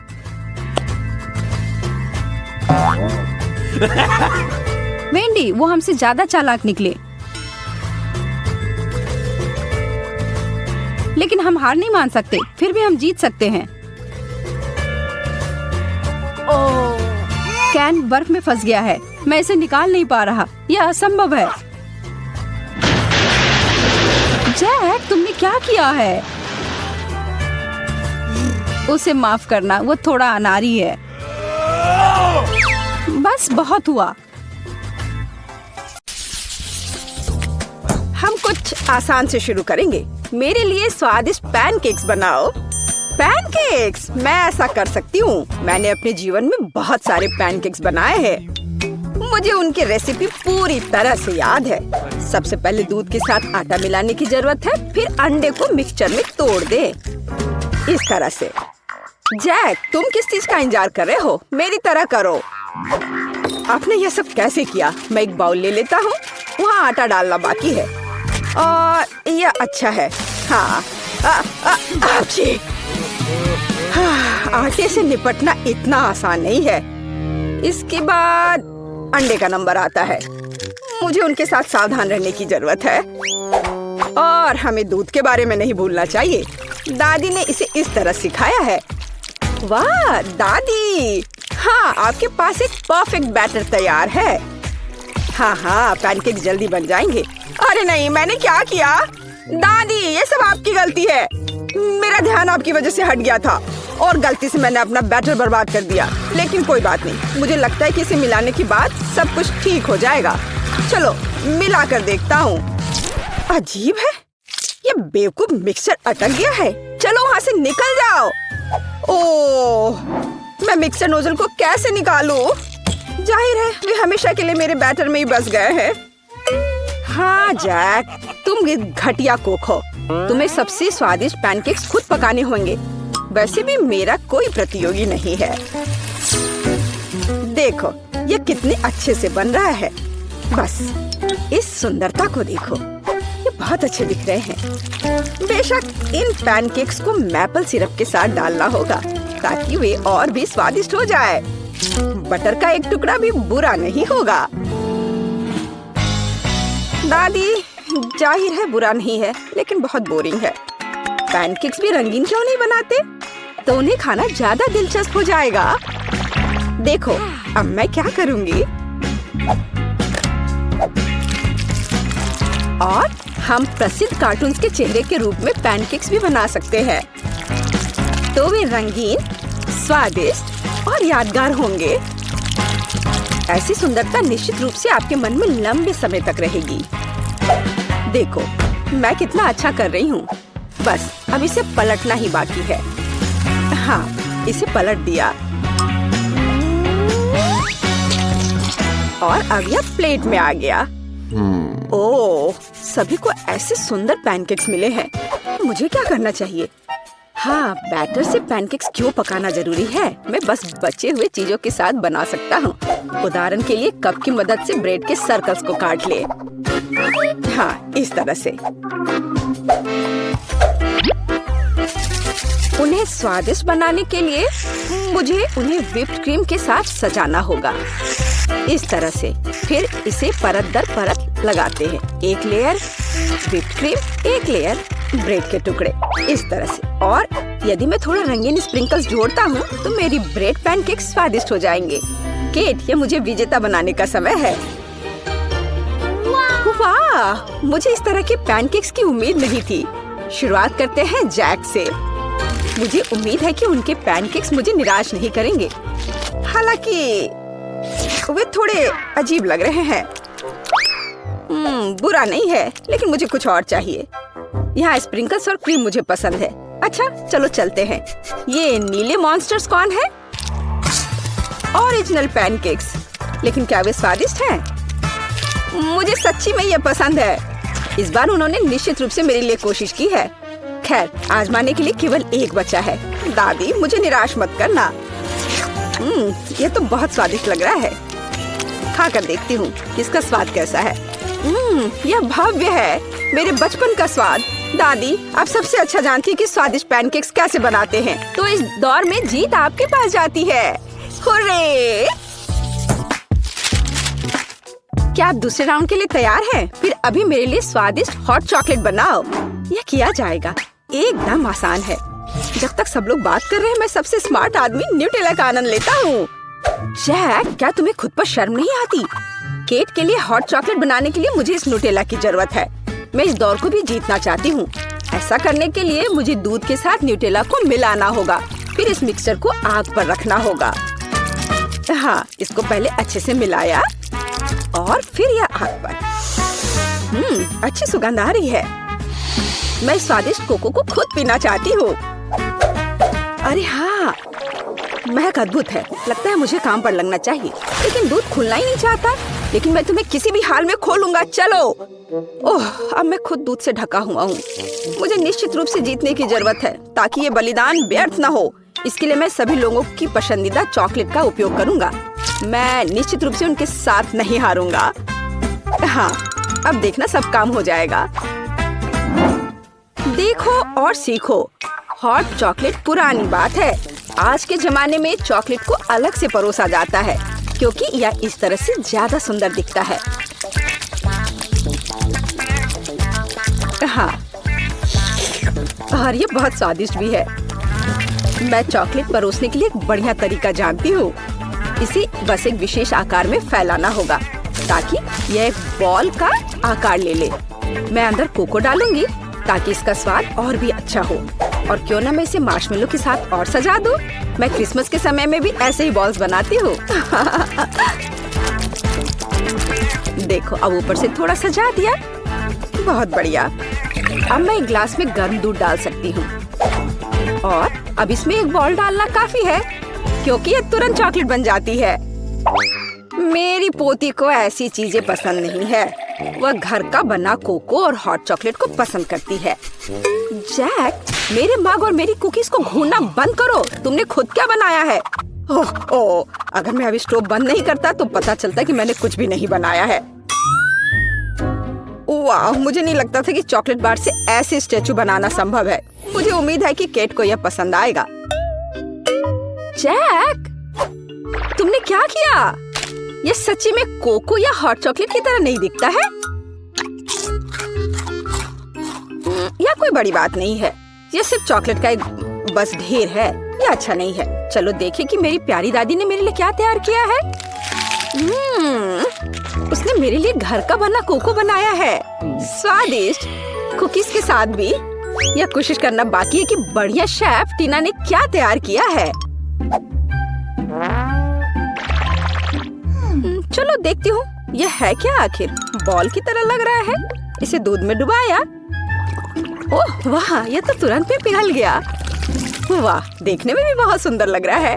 वेंडी, वो हमसे ज्यादा चालाक निकले। लेकिन हम हार नहीं मान सकते, फिर भी हम जीत सकते हैं। कैन बर्फ में फंस गया है। मैं इसे निकाल नहीं पा रहा। यह असंभव है। जैक, तुमने क्या किया है? उसे माफ करना, वो थोड़ा अनाड़ी है। बस बहुत हुआ। हम कुछ आसान से शुरू करेंगे। मेरे लिए स्वादिष्ट पैनकेक्स बनाओ। पैनकेक्स? पैनकेक्स, मैं ऐसा कर सकती हूँ। मैंने अपने जीवन में बहुत सारे पैनकेक्स बनाए हैं। मुझे उनकी रेसिपी पूरी तरह से याद है। सबसे पहले दूध के साथ आटा मिलाने की जरूरत है, फिर अंडे को मिक्सचर में तोड़ दे इस तरह से। जैक, तुम किस चीज का इंतजार कर रहे हो? मेरी तरह करो। आपने यह सब कैसे किया? मैं एक बाउल ले लेता हूँ, वहाँ आटा डालना बाकी है और यह अच्छा है। हाँ, आटे से निपटना इतना आसान नहीं है। इसके बाद अंडे का नंबर आता है। मुझे उनके साथ सावधान रहने की जरूरत है और हमें दूध के बारे में नहीं भूलना चाहिए। दादी ने इसे इस तरह सिखाया है। वाह दादी, हाँ, आपके पास एक परफेक्ट बैटर तैयार है। हाँ, पैनकेक जल्दी बन जाएंगे। अरे नहीं, मैंने क्या किया? दादी, ये सब आपकी गलती है। मेरा ध्यान आपकी वजह से हट गया था और गलती से मैंने अपना बैटर बर्बाद कर दिया। लेकिन कोई बात नहीं, मुझे लगता है कि इसे मिलाने के बाद सब कुछ ठीक हो जाएगा। चलो मिला कर देखता हूँ। अजीब है, ये बेवकूफ मिक्सचर अटक गया है। चलो वहाँ से निकल जाओ। ओह, मैं मिक्सचर नोजल को कैसे निकालूं? जाहिर है वे हमेशा के लिए मेरे बैटर में ही बस गए हैं। हाँ जैक, तुम घटिया कुक हो। तुम्हें सबसे स्वादिष्ट पैनकेक्स खुद पकाने होंगे। वैसे भी मेरा कोई प्रतियोगी नहीं है। देखो ये कितने अच्छे से बन रहा है। बस इस सुंदरता को देखो, ये बहुत अच्छे दिख रहे हैं। बेशक इन पैनकेक्स को मैपल सिरप के साथ डालना होगा ताकि वे और भी स्वादिष्ट हो जाए। बटर का एक टुकड़ा भी बुरा नहीं होगा। दादी, जाहिर है बुरा नहीं है, लेकिन बहुत बोरिंग है। पैनकेक्स भी रंगीन क्यों नहीं बनाते? तो उन्हें खाना ज्यादा दिलचस्प हो जाएगा। देखो अब मैं क्या करूंगी। और हम प्रसिद्ध कार्टून्स के चेहरे के रूप में पैनकेक्स भी बना सकते हैं। तो वे रंगीन, स्वादिष्ट और यादगार होंगे। ऐसी सुंदरता निश्चित रूप से आपके मन में लंबे समय तक रहेगी। देखो मैं कितना अच्छा कर रही हूँ। बस अब इसे पलटना ही बाकी है। हाँ, इसे पलट दिया और अब यह प्लेट में आ गया। ओह, सभी को ऐसे सुंदर पैनकेक्स मिले हैं। मुझे क्या करना चाहिए? हाँ, बैटर से पैनकेक्स क्यों पकाना जरूरी है? मैं बस बचे हुए चीजों के साथ बना सकता हूँ। उदाहरण के लिए कप की मदद से ब्रेड के सर्कल्स को काट ले। हाँ, इस तरह से। उन्हें स्वादिष्ट बनाने के लिए मुझे उन्हें व्हिप्ड क्रीम के साथ सजाना होगा। इस तरह से। फिर इसे परत दर परत लगाते हैं। एक लेयर व्हिप्ड क्रीम, एक लेयर ब्रेड के टुकड़े, इस तरह से। और यदि मैं थोड़ा रंगीन स्प्रिंकल्स जोड़ता हूँ तो मेरी ब्रेड पैनकेक स्वादिष्ट हो जाएंगे। केट, ये मुझे विजेता बनाने का समय है। वाह, मुझे इस तरह के पैनकेक्स की उम्मीद नहीं थी। शुरुआत करते हैं जैक से। मुझे उम्मीद है कि उनके पैनकेक्स मुझे निराश नहीं करेंगे। हालांकि वे थोड़े अजीब लग रहे हैं। बुरा नहीं है, लेकिन मुझे कुछ और चाहिए। यहाँ स्प्रिंकल्स और क्रीम मुझे पसंद है। अच्छा, चलो चलते हैं। ये नीले मॉन्स्टर्स कौन है? Original pancakes. लेकिन क्या वे स्वादिष्ट हैं? मुझे सच्ची में ये पसंद है। इस बार उन्होंने निश्चित रूप से मेरे लिए कोशिश की है। खैर, आजमाने के लिए केवल एक बचा है। दादी, मुझे निराश मत करना। ये तो बहुत स्वादिष्ट लग रहा है। खा कर देखती हूँ इसका स्वाद कैसा है। यह भव्य है, मेरे बचपन का स्वाद। दादी, आप सबसे अच्छा जानती हैं कि स्वादिष्ट पैनकेक्स कैसे बनाते हैं। तो इस दौर में जीत आपके पास जाती है। हुर्रे! क्या आप दूसरे राउंड के लिए तैयार हैं? फिर अभी मेरे लिए स्वादिष्ट हॉट चॉकलेट बनाओ। यह किया जाएगा, एकदम आसान है। जब तक सब लोग बात कर रहे हैं, मैं सबसे स्मार्ट आदमी न्यूटेला का आनंद लेता हूँ। जैक, क्या तुम्हें खुद पर शर्म नहीं आती? केट के लिए हॉट चॉकलेट बनाने के लिए मुझे इस न्यूटेला की जरूरत है। मैं इस दौर को भी जीतना चाहती हूँ। ऐसा करने के लिए मुझे दूध के साथ न्यूटेला को मिलाना होगा। फिर इस मिक्सचर को आग पर रखना होगा। हाँ, इसको पहले अच्छे से मिलाया और फिर यह आग पर। अच्छी सुगंध आ रही है। मैं स्वादिष्ट कोको को खुद पीना चाहती हूँ। अरे हाँ, महक अद्भुत है। लगता है मुझे काम पर लगना चाहिए, लेकिन दूध खुलना ही नहीं चाहता। लेकिन मैं तुम्हें किसी भी हाल में खोलूंगा, चलो। ओह, अब मैं खुद दूध से ढका हुआ हूँ। मुझे निश्चित रूप से जीतने की जरूरत है ताकि ये बलिदान व्यर्थ न हो। इसके लिए मैं सभी लोगों की पसंदीदा चॉकलेट का उपयोग करूंगा। मैं निश्चित रूप से उनके साथ नहीं हारूंगा। हाँ, अब देखना सब काम हो जाएगा। देखो और सीखो। हॉट चॉकलेट पुरानी बात है। आज के जमाने में चॉकलेट को अलग से परोसा जाता है क्योंकि यह इस तरह से ज्यादा सुंदर दिखता है। हाँ, और ये बहुत स्वादिष्ट भी है। मैं चॉकलेट परोसने के लिए एक बढ़िया तरीका जानती हूँ। इसे बस एक विशेष आकार में फैलाना होगा ताकि यह एक बॉल का आकार ले ले। मैं अंदर कोको डालूंगी ताकि इसका स्वाद और भी अच्छा हो। और क्यों ना मैं इसे मार्शमेलो के साथ और सजा दूं? मैं क्रिसमस के समय में भी ऐसे ही बॉल्स बनाती हूँ। देखो, अब ऊपर से थोड़ा सजा दिया। बहुत बढ़िया। अब मैं एक ग्लास में गर्म दूध डाल सकती हूँ और अब इसमें एक बॉल डालना काफी है क्योंकि ये तुरंत चॉकलेट बन जाती है। मेरी पोती को ऐसी चीजें पसंद नहीं है। वह घर का बना कोको और हॉट चॉकलेट को पसंद करती है। जैक, मेरे मग और मेरी कुकीज को घूरना बंद करो। तुमने खुद क्या बनाया है? ओह, अगर मैं अभी स्टोव बंद नहीं करता तो पता चलता कि मैंने कुछ भी नहीं बनाया है। वाह, मुझे नहीं लगता था कि चॉकलेट बार से ऐसे स्टैचू बनाना संभव है। मुझे उम्मीद है कि केट को यह पसंद आएगा। जैक, तुमने क्या किया? यह सच्ची में कोको या हॉट चॉकलेट की तरह नहीं दिखता है। यह कोई बड़ी बात नहीं है। यह सिर्फ चॉकलेट का एक बस ढेर है। यह अच्छा नहीं है। चलो देखें कि मेरी प्यारी दादी ने मेरे लिए क्या तैयार किया है। उसने मेरे लिए घर का बना कोको बनाया है। स्वादिष्ट कुकीज के साथ भी। यह कोशिश करना बाकी है कि बढ़िया शेफ टीना ने क्या तैयार किया है। चलो देखती हूँ यह है क्या आखिर। बॉल की तरह लग रहा है। इसे दूध में डुबाया। ओह वाह, यह तो तुरंत में पिघल गया। वाह, देखने में भी बहुत सुंदर लग रहा है।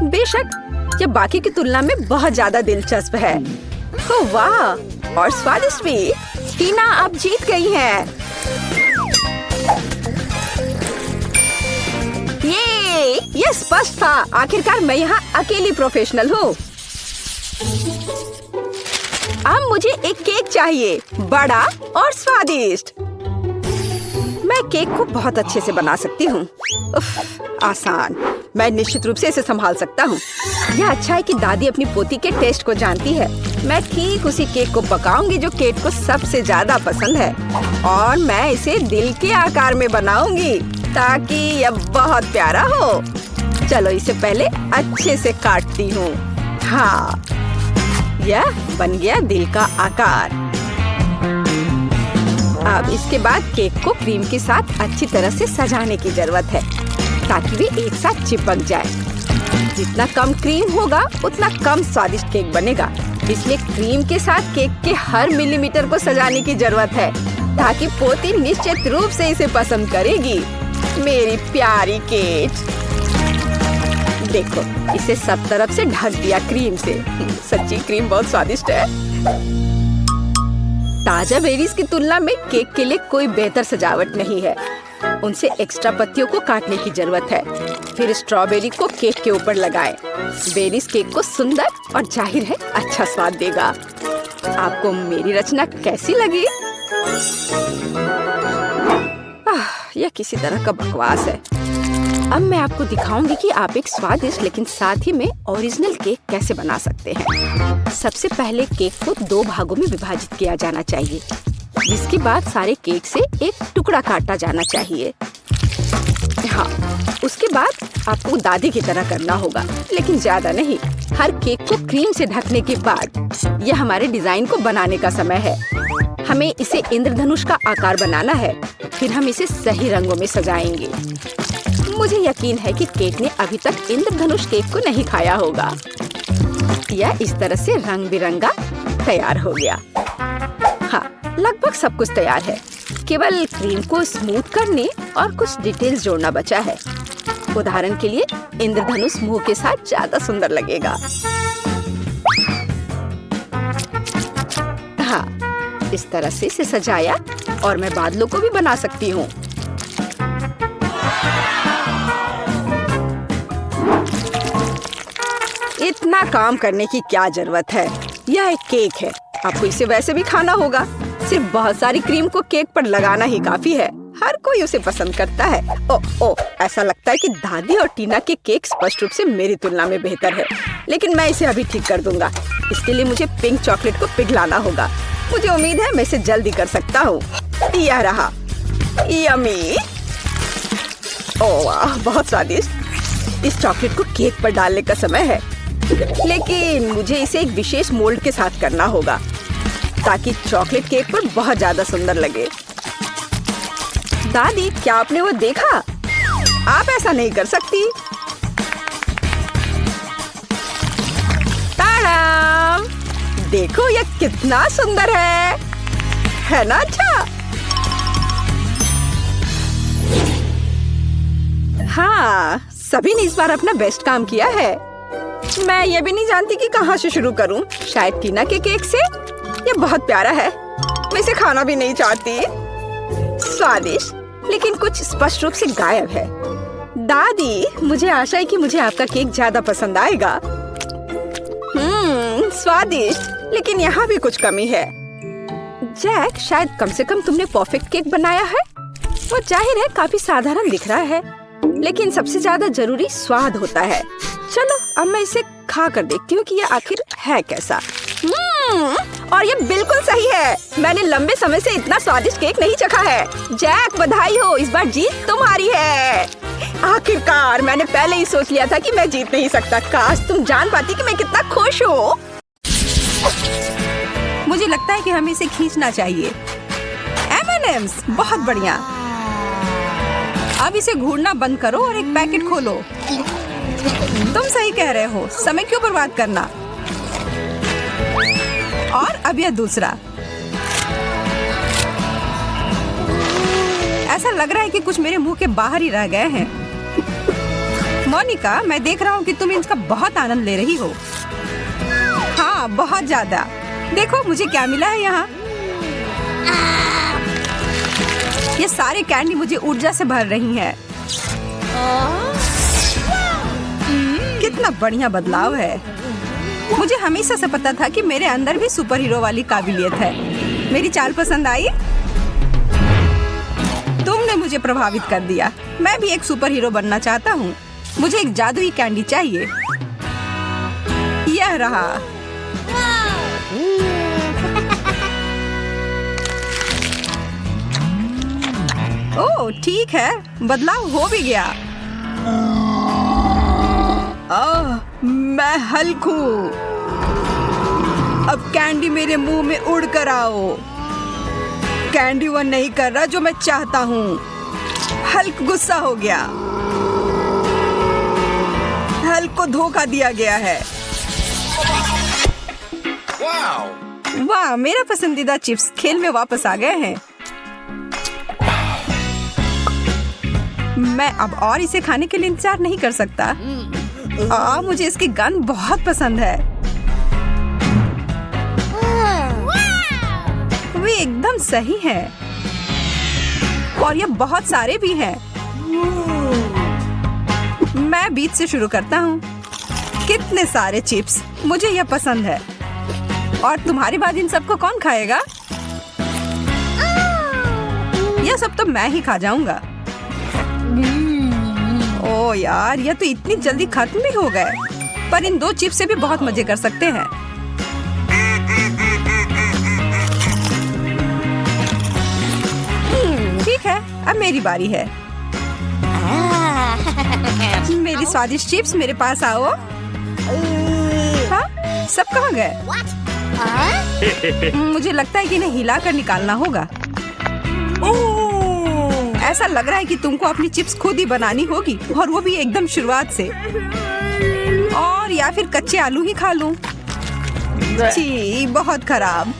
बेशक यह बाकी की तुलना में बहुत ज्यादा दिलचस्प है। ओह वाह, और स्वादिष्ट भी। टीना आप जीत गई हैं। ये स्पष्ट था। आखिरकार मैं यहाँ अकेली प्रोफेशनल हूँ। अब मुझे एक केक चाहिए, बड़ा और स्वादिष्ट। मैं केक को बहुत अच्छे से बना सकती हूँ। आसान। मैं निश्चित रूप से इसे संभाल सकता हूँ। यह अच्छा है कि दादी अपनी पोती के टेस्ट को जानती है। मैं ठीक उसी केक को पकाऊंगी जो केट को सबसे ज्यादा पसंद है और मैं इसे दिल के आकार में बनाऊंगी ताकि यह बहुत प्यारा हो। चलो इसे पहले अच्छे से काटती हूँ। हाँ, यह बन गया दिल का आकार। अब इसके बाद केक को क्रीम के साथ अच्छी तरह से सजाने की जरूरत है ताकि वे एक साथ चिपक जाए। जितना कम क्रीम होगा उतना कम स्वादिष्ट केक बनेगा। इसलिए क्रीम के साथ केक के हर मिलीमीटर को सजाने की जरूरत है ताकि पोती निश्चित रूप से इसे पसंद करेगी। मेरी प्यारी केट, देखो इसे सब तरफ से ढक दिया क्रीम से। सच्ची क्रीम बहुत स्वादिष्ट है। ताजा बेरीज की तुलना में केक के लिए कोई बेहतर सजावट नहीं है। उनसे एक्स्ट्रा पत्तियों को काटने की जरूरत है। फिर स्ट्रॉबेरी को केक के ऊपर लगाएं। बेरीज केक को सुंदर और जाहिर है अच्छा स्वाद देगा। आपको मेरी रचना कैसी लगी? यह किसी तरह का बकवास है। अब मैं आपको दिखाऊंगी कि आप एक स्वादिष्ट लेकिन साथ ही में ओरिजिनल केक कैसे बना सकते हैं। सबसे पहले केक को 2 भागों में विभाजित किया जाना चाहिए, जिसके बाद सारे केक से एक टुकड़ा काटा जाना चाहिए। हाँ, उसके बाद आपको दादी की तरह करना होगा, लेकिन ज्यादा नहीं। हर केक को क्रीम से ढकने के बाद यह हमारे डिजाइन को बनाने का समय है। हमें इसे इंद्रधनुष का आकार बनाना है। फिर हम इसे सही रंगों में सजाएंगे। मुझे यकीन है कि केक ने अभी तक इंद्रधनुष केक को नहीं खाया होगा। यह इस तरह से रंग बिरंगा तैयार हो गया। हाँ, लगभग सब कुछ तैयार है। केवल क्रीम को स्मूथ करने और कुछ डिटेल्स जोड़ना बचा है। उदाहरण के लिए इंद्रधनुष मुंह के साथ ज्यादा सुंदर लगेगा। हाँ, इस तरह से इसे सजाया और मैं बादलों को भी बना सकती हूँ। इतना काम करने की क्या जरूरत है? यह एक केक है, आपको इसे वैसे भी खाना होगा। सिर्फ बहुत सारी क्रीम को केक पर लगाना ही काफी है। हर कोई उसे पसंद करता है। ओ, ऐसा लगता है कि दादी और टीना के केक स्पष्ट रूप से मेरी तुलना में बेहतर है, लेकिन मैं इसे अभी ठीक कर दूंगा। इसके लिए मुझे पिंक चॉकलेट को पिघलाना होगा। मुझे उम्मीद है मैं इसे जल्दी कर सकता हूँ। यह रहा, यम्मी। ओह वाह, बहुत स्वादिष्ट। इस चॉकलेट को केक पर डालने का समय है, लेकिन मुझे इसे एक विशेष मोल्ड के साथ करना होगा ताकि चॉकलेट केक पर बहुत ज्यादा सुंदर लगे। दादी, क्या आपने वो देखा? आप ऐसा नहीं कर सकती। ताड़ाम! देखो यह कितना सुंदर है ना? अच्छा, हाँ, सभी ने इस बार अपना बेस्ट काम किया है। मैं ये भी नहीं जानती कि कहाँ से शुरू करूं। शायद टीना के केक से। ये बहुत प्यारा है, मैं इसे खाना भी नहीं चाहती। स्वादिष्ट, लेकिन कुछ स्पष्ट रूप से गायब है। दादी, मुझे आशा है कि मुझे आपका केक ज्यादा पसंद आएगा। स्वादिष्ट, लेकिन यहाँ भी कुछ कमी है। जैक, शायद कम से कम तुमने परफेक्ट केक बनाया है। वो जाहिर है काफी साधारण दिख रहा है, लेकिन सबसे ज्यादा जरूरी स्वाद होता है। चलो अब मैं इसे खा कर देखती हूँ कि ये आखिर है कैसा। और ये बिल्कुल सही है। मैंने लंबे समय से इतना स्वादिष्ट केक नहीं चखा है। जैक, बधाई हो, इस बार जीत तुम्हारी है। आखिरकार, मैंने पहले ही सोच लिया था कि मैं जीत नहीं सकता। काश तुम जान पाती कि मैं कितना खुश हूँ। मुझे लगता है कि हमें इसे खींचना चाहिए। M&M's, बहुत बढ़िया। अब इसे घूरना बंद करो और एक पैकेट खोलो। तुम सही कह रहे हो, समय क्यों बर्बाद करना। और अब यह दूसरा। ऐसा लग रहा है कि कुछ मेरे मुंह के बाहर ही रह गए हैं। मोनिका, मैं देख रहा हूँ कि तुम इसका बहुत आनंद ले रही हो। हाँ, बहुत ज्यादा। देखो मुझे क्या मिला है यहाँ। ये सारे कैंडी मुझे ऊर्जा से भर रही हैं। कितना बढ़िया बदलाव है। मुझे हमेशा से पता था कि मेरे अंदर भी सुपर हीरो वाली काबिलियत है। मेरी चाल पसंद आई? तुमने मुझे प्रभावित कर दिया। मैं भी एक सुपर हीरो बनना चाहता हूँ। मुझे एक जादुई कैंडी चाहिए। यह रहा। ओह, ठीक है, बदलाव हो भी गया। मैं हल्क हूँ। अब कैंडी मेरे मुंह में उड़ कर आओ। कैंडी वो नहीं कर रहा जो मैं चाहता हूँ। हल्क गुस्सा हो गया। हल्क को धोखा दिया गया है। वाह, मेरा पसंदीदा चिप्स खेल में वापस आ गए हैं। मैं अब और इसे खाने के लिए इंतजार नहीं कर सकता। मुझे इसकी गंध बहुत पसंद है। वे एकदम सही है और ये बहुत सारे भी हैं। मैं बीच से शुरू करता हूँ। कितने सारे चिप्स, मुझे यह पसंद है। और तुम्हारे बाद इन सबको कौन खाएगा? यह सब तो मैं ही खा जाऊंगा। ओह यार, यह तो इतनी जल्दी खत्म भी हो गए। पर इन दो चिप्स से भी बहुत मजे कर सकते हैं। ठीक है, अब मेरी बारी है। मेरी स्वादिष्ट चिप्स, मेरे पास आओ। हाँ, सब कहाँ गए? मुझे लगता है कि इन्हें हिला कर निकालना होगा। ऐसा लग रहा है कि तुमको अपनी चिप्स खुद ही बनानी होगी, और वो भी एकदम शुरुआत से। और या फिर कच्चे आलू ही खा लूं। छी, बहुत खराब।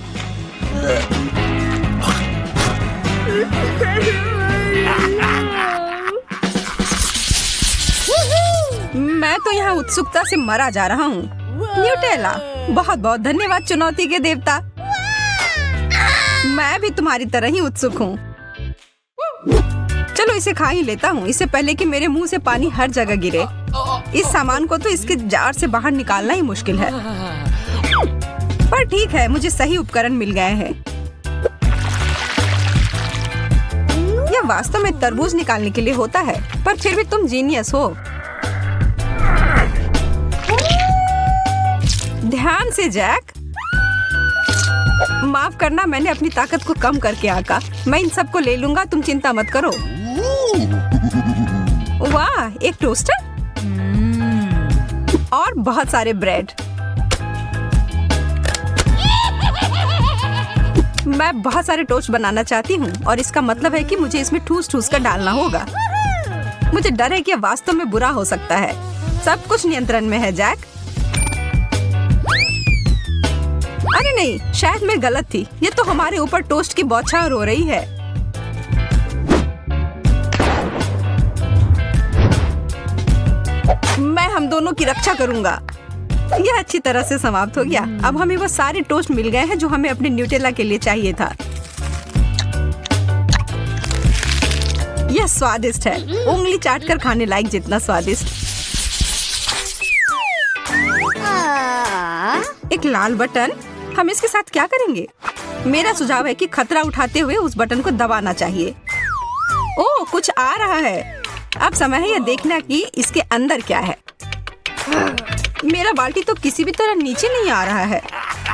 मैं तो यहाँ उत्सुकता से मरा जा रहा हूँ। न्यूटेला, बहुत बहुत धन्यवाद चुनौती के देवता। मैं भी तुम्हारी तरह ही उत्सुक हूँ। चलो इसे खा ही लेता हूँ, इससे पहले कि मेरे मुंह से पानी हर जगह गिरे। इस सामान को तो इसके जार से बाहर निकालना ही मुश्किल है, पर ठीक है, मुझे सही उपकरण मिल गए हैं। यह वास्तव में तरबूज निकालने के लिए होता है, पर फिर भी तुम जीनियस हो। ध्यान से जैक। माफ करना, मैंने अपनी ताकत को कम करके आंका। मैं इन सबको ले लूंगा, तुम चिंता मत करो। वाह, एक टोस्टर और बहुत सारे ब्रेड। मैं बहुत सारे टोस्ट बनाना चाहती हूँ और इसका मतलब है कि मुझे इसमें ठूस ठूस कर डालना होगा। मुझे डर है कि यह वास्तव में बुरा हो सकता है। सब कुछ नियंत्रण में है जैक। अरे नहीं, शायद मैं गलत थी। ये तो हमारे ऊपर टोस्ट की बौछार हो रही है। मैं हम दोनों की रक्षा करूंगा। यह अच्छी तरह से समाप्त हो गया। अब हमें वो सारे टोस्ट मिल गए हैं जो हमें अपने न्यूटेला के लिए चाहिए था। यह स्वादिष्ट है, उंगली चाटकर खाने लायक जितना स्वादिष्ट। एक लाल बटन, हम इसके साथ क्या करेंगे? मेरा सुझाव है कि खतरा उठाते हुए उस बटन को दबाना चाहिए। ओह, कुछ आ रहा है। अब समय है यह देखना कि इसके अंदर क्या है। मेरा बाल्टी तो किसी भी तरह नीचे नहीं आ रहा है।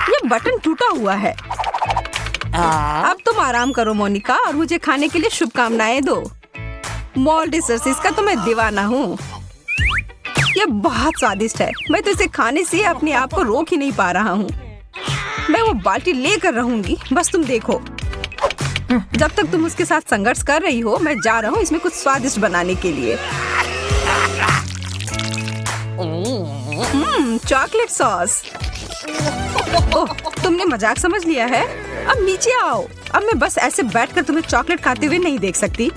यह बटन टूटा हुआ है। अब तुम आराम करो मोनिका और मुझे खाने के लिए शुभकामनाएं दो। मॉल्टिसर्स, इसका तो मैं दीवाना हूँ। यह बहुत स्वादिष्ट है। मैं तो इसे खाने से अपने आप को रोक ही नहीं पा रहा हूँ। मैं वो बाल्टी लेकर रहूंगी, बस तुम देखो। जब तक तुम उसके साथ संघर्ष कर रही हो, मैं जा रहा हूँ इसमें कुछ स्वादिष्ट बनाने के लिए। Chocolate sauce. ओह, तुमने मजाक समझ लिया है। अब नीचे आओ। अब मैं बस ऐसे बैठकर तुम्हें चॉकलेट खाते हुए नहीं देख सकती।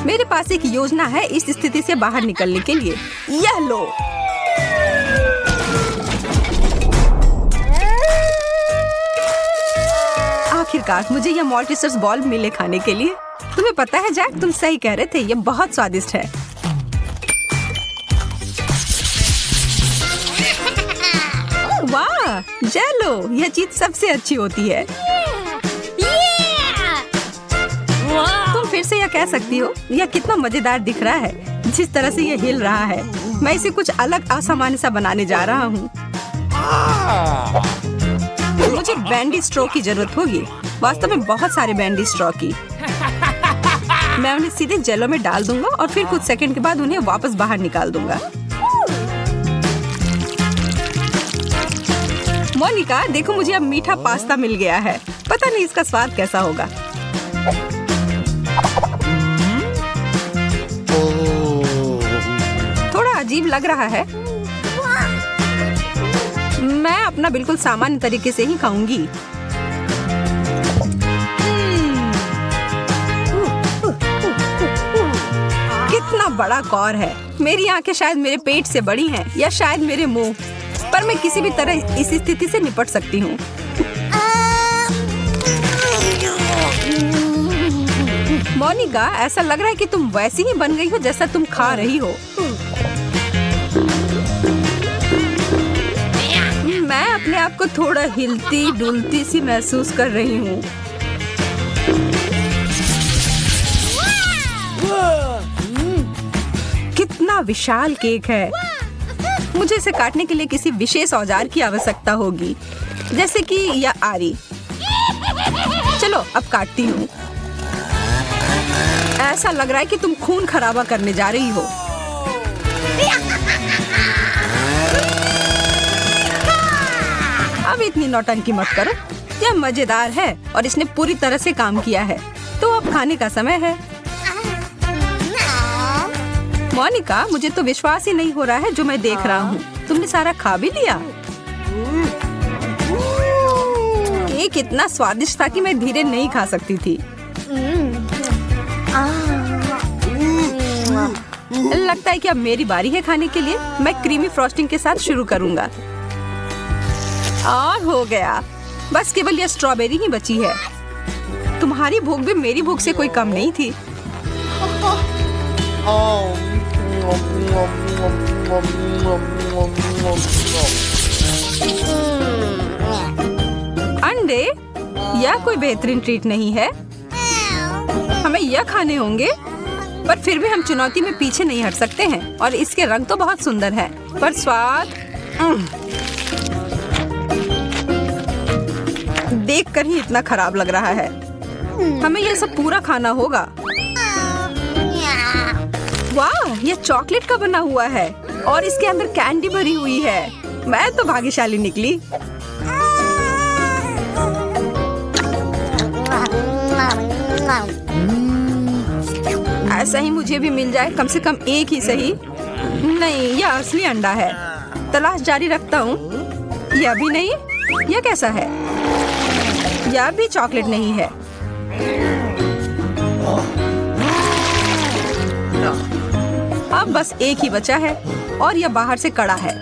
मेरे पास एक योजना है इस स्थिति से बाहर निकलने के लिए। यह लो। आखिरकार मुझे यह मॉल्टिसर्स बॉल मिले खाने के लिए। तुम्हें पता है जैक, तुम सही कह रहे थे, यह बहुत स्वादिष्ट है। वाह, जेलो, यह चीज सबसे अच्छी होती है। तुम फिर से यह कह सकती हो। यह कितना मजेदार दिख रहा है, जिस तरह से यह हिल रहा है। मैं इसे कुछ अलग असामान्य सा बनाने जा रहा हूँ। मुझे बैंडी स्ट्रो की जरूरत होगी। वास्तव में बहुत सारे बैंडी स्ट्रो की। मैं उन्हें सीधे जेलो में डाल दूंगा और फिर कुछ सेकंड के बाद उन्हें वापस बाहर निकाल दूंगा। मोनिका, देखो, मुझे अब मीठा पास्ता मिल गया है। पता नहीं इसका स्वाद कैसा होगा। थोड़ा अजीब लग रहा है। मैं अपना बिल्कुल सामान्य तरीके से ही खाऊंगी। कितना बड़ा कौर है। मेरी आंखें शायद मेरे पेट से बड़ी हैं, या शायद मेरे मुंह, पर मैं किसी भी तरह इस स्थिति से निपट सकती हूँ। मोनिका, ऐसा लग रहा है कि तुम वैसी ही बन गई हो जैसा तुम खा रही हो। मैं अपने आप को थोड़ा हिलती डुलती सी महसूस कर रही हूँ। कितना विशाल केक है। मुझे इसे काटने के लिए किसी विशेष औजार की आवश्यकता होगी, जैसे कि यह आरी। चलो अब काटती हूँ। ऐसा लग रहा है कि तुम खून खराबा करने जा रही हो। अब इतनी नौटंकी मत करो। यह मजेदार है और इसने पूरी तरह से काम किया है। तो अब खाने का समय है। मोनिका, मुझे तो विश्वास ही नहीं हो रहा है जो मैं देख रहा हूँ। तुमने सारा खा भी लिया? केक इतना स्वादिष्ट था कि मैं धीरे नहीं खा सकती थी। लगता है कि अब मेरी बारी है खाने के लिए। मैं क्रीमी फ्रॉस्टिंग के साथ शुरू करूंगा। और हो गया। बस केवल यह स्ट्रॉबेरी ही बची है। तुम्हारी भूख भी मेरी भूख से कोई कम नहीं थी। अंडे? यह कोई बेहतरीन ट्रीट नहीं है। हमें यह खाने होंगे, पर फिर भी हम चुनौती में पीछे नहीं हट सकते हैं। और इसके रंग तो बहुत सुंदर है, पर स्वाद देखकर ही इतना खराब लग रहा है। हमें यह सब पूरा खाना होगा। वाह, यह चॉकलेट का बना हुआ है और इसके अंदर कैंडी भरी हुई है। मैं तो भाग्यशाली निकली। ऐसा ही मुझे भी मिल जाए, कम से कम एक ही सही। नहीं, यह असली अंडा है। तलाश जारी रखता हूँ। यह भी नहीं। यह कैसा है? यह भी चॉकलेट नहीं है। अब बस एक ही बचा है और यह बाहर से कड़ा है।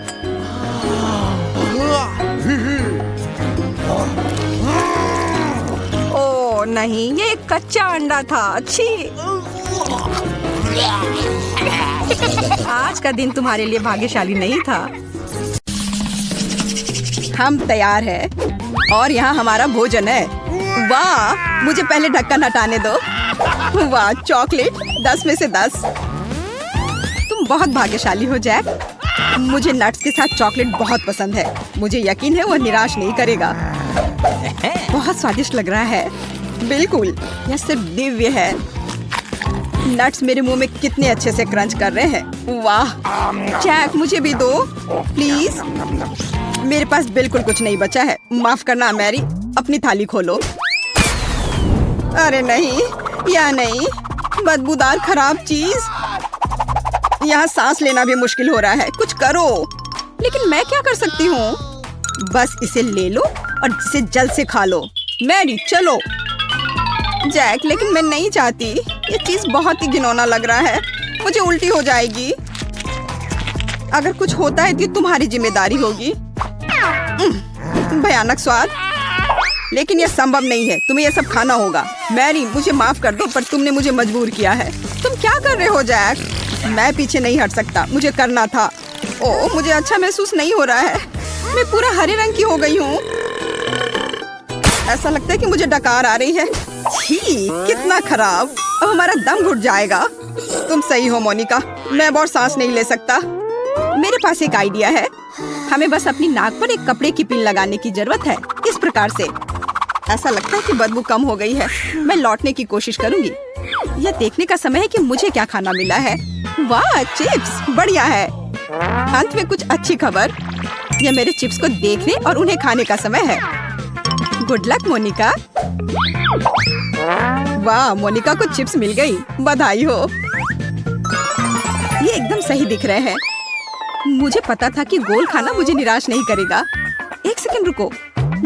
ओह नहीं, ये एक कच्चा अंडा था। अच्छी। आज का दिन तुम्हारे लिए भाग्यशाली नहीं था। हम तैयार हैं और यहाँ हमारा भोजन है। वाह, मुझे पहले ढक्कन हटाने दो। वाह, चॉकलेट 10 में से 10। तुम बहुत भाग्यशाली हो जैक। मुझे नट्स के साथ चॉकलेट बहुत पसंद है। मुझे यकीन है वह निराश नहीं करेगा। बहुत स्वादिष्ट लग रहा है। बिल्कुल, यह सिर्फ दिव्य है। नट्स मेरे मुंह में कितने अच्छे से क्रंच कर रहे हैं। वाह जैक, मुझे भी दो प्लीज। मेरे पास बिल्कुल कुछ नहीं बचा है। माफ करना मैरी, अपनी थाली खोलो। अरे नहीं, या नहीं, बदबूदार खराब चीज। यहाँ सांस लेना भी मुश्किल हो रहा है। कुछ करो। लेकिन मैं क्या कर सकती हूँ? बस इसे ले लो और इसे जल्द से खा लो। मैरी चलो। जैक, लेकिन मैं नहीं चाहती। ये चीज बहुत ही घिनौना लग रहा है। मुझे उल्टी हो जाएगी। अगर कुछ होता है तो तुम्हारी जिम्मेदारी होगी। भयानक स्वाद। लेकिन यह संभव नहीं है। तुम्हें यह सब खाना होगा। मैरी, मुझे माफ कर दो, पर तुमने मुझे मजबूर किया है। तुम क्या कर रहे हो जैक? मैं पीछे नहीं हट सकता। मुझे करना था। ओह, मुझे अच्छा महसूस नहीं हो रहा है। मैं पूरा हरे रंग की हो गई हूँ। ऐसा लगता है कि मुझे डकार आ रही है। छी, कितना खराब। अब हमारा दम घुट जाएगा। तुम सही हो मोनिका, मैं अब और सांस नहीं ले सकता। मेरे पास एक आइडिया है। हमें बस अपनी नाक पर एक कपड़े की पिन लगाने की जरूरत है। इस प्रकार से। ऐसा लगता है कि बदबू कम हो गई है। मैं लौटने की कोशिश करूंगी। यह देखने का समय है कि मुझे क्या खाना मिला है। वाह, चिप्स बढ़िया है। अंत में कुछ अच्छी खबर। यह मेरे चिप्स को देखने और उन्हें खाने का समय है। Good luck Monica. वाह, मोनिका को चिप्स मिल गई। बधाई हो। ये एकदम सही दिख रहे हैं। मुझे पता था कि गोल खाना मुझे निराश नहीं करेगा। एक सेकंड रुको,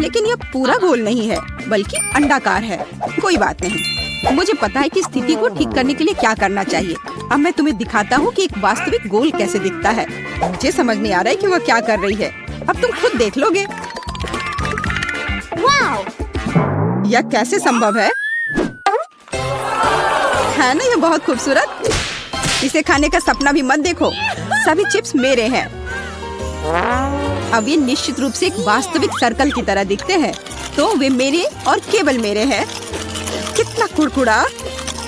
लेकिन यह पूरा गोल नहीं है, बल्कि अंडाकार है। कोई बात नहीं। मुझे पता है कि स्थिति को ठीक करने के लिए क्या करना चाहिए। अब मैं तुम्हें दिखाता हूँ कि एक वास्तविक गोल कैसे दिखता है। मुझे समझ नहीं आ रहा है कि वह क्या कर रही है। अब तुम खुद देख लोगे। यह कैसे संभव है ना? यह बहुत खूबसूरत। इसे खाने का सपना भी मत देखो। सभी चिप्स मेरे हैं। अब ये निश्चित रूप से एक वास्तविक सर्कल की तरह दिखते हैं, तो वे मेरे और केवल मेरे हैं। कितना कुड़कुड़ा।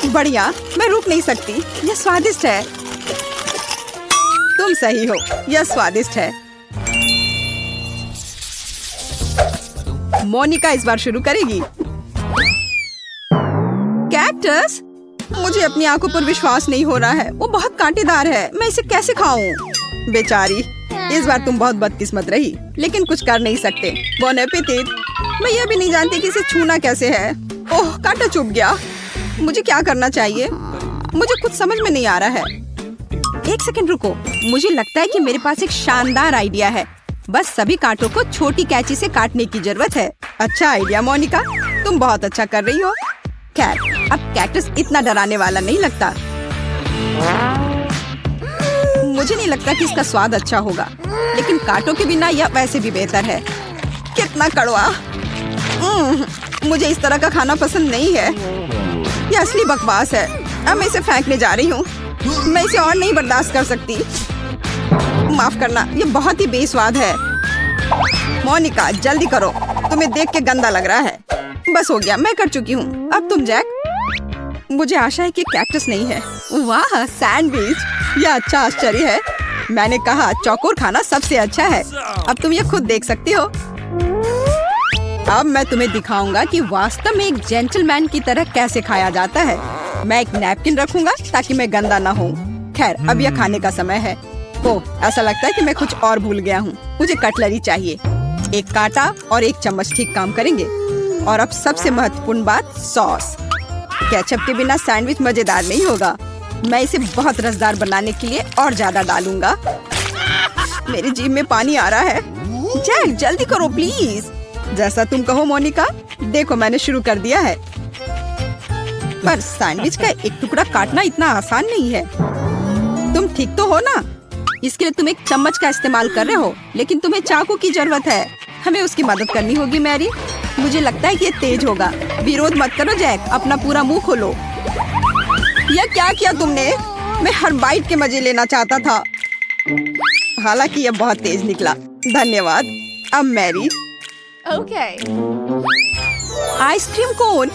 बढ़िया, मैं रुक नहीं सकती। यह स्वादिष्ट है। तुम सही हो, यह स्वादिष्ट है। मोनिका इस बार शुरू करेगी। कैक्टस, मुझे अपनी आंखों पर विश्वास नहीं हो रहा है। वो बहुत कांटेदार है। मैं इसे कैसे खाऊं? बेचारी, इस बार तुम बहुत बदकिस्मत रही, लेकिन कुछ कर नहीं सकते। Bone appétit. मैं ये भी नहीं जानती कि इसे छूना कैसे है। ओह, कांटा चुभ गया। मुझे क्या करना चाहिए? मुझे कुछ समझ में नहीं आ रहा है। एक सेकंड रुको। मुझे लगता है कि मेरे पास एक शानदार आइडिया है। बस सभी कांटों को छोटी कैंची से काटने की जरूरत है। अच्छा आइडिया मोनिका, तुम बहुत अच्छा कर रही हो। खैर, अब कैक्टस इतना डराने वाला नहीं लगता। मुझे नहीं लगता कि इसका स्वाद अच्छा होगा, लेकिन कांटों के बिना यह वैसे भी बेहतर है। कितना कड़वा! मुझे इस तरह का खाना पसंद नहीं है। यह असली बकवास है। अब मैं इसे फेंकने जा रही हूँ। मैं इसे और नहीं बर्दाश्त कर सकती। माफ करना, ये बहुत ही बेस्वाद है। मोनिका जल्दी करो, तुम्हें देख के गंदा लग रहा है। बस हो गया, मैं कर चुकी हूँ। अब तुम जैक। मुझे आशा है कि कैक्टस नहीं है। वाह, सैंडविच! यह अच्छा आश्चर्य है। मैंने कहा चौकोर खाना सबसे अच्छा है। अब तुम ये खुद देख सकती हो। अब मैं तुम्हें दिखाऊंगा कि वास्तव में एक जेंटलमैन की तरह कैसे खाया जाता है। मैं एक नैपकिन रखूंगा ताकि मैं गंदा ना हूँ। खैर, अब यह खाने का समय है। ओह, ऐसा लगता है कि मैं कुछ और भूल गया हूँ। मुझे कटलरी चाहिए। एक कांटा और एक चम्मच ठीक काम करेंगे। और अब सबसे महत्वपूर्ण बात, सॉस। केचप के बिना सैंडविच मजेदार नहीं होगा। मैं इसे बहुत रसदार बनाने के लिए और ज्यादा डालूंगा। मेरी जीभ में पानी आ रहा है। जैक जल्दी करो प्लीज। जैसा तुम कहो मोनिका। देखो मैंने शुरू कर दिया है। पर सैंडविच का एक टुकड़ा काटना इतना आसान नहीं है। तुम ठीक तो हो ना? इसके लिए तुम एक चम्मच का इस्तेमाल कर रहे हो, लेकिन तुम्हें चाकू की जरूरत है। हमें उसकी मदद करनी होगी मैरी। मुझे लगता है कि ये तेज होगा। विरोध मत करो जैक, अपना पूरा मुंह खोलो। यह क्या किया तुमने? मैं हर बाइट के मजे लेना चाहता था। हालांकि यह बहुत तेज निकला। धन्यवाद। अब मैरी। Okay. Ice cream cone?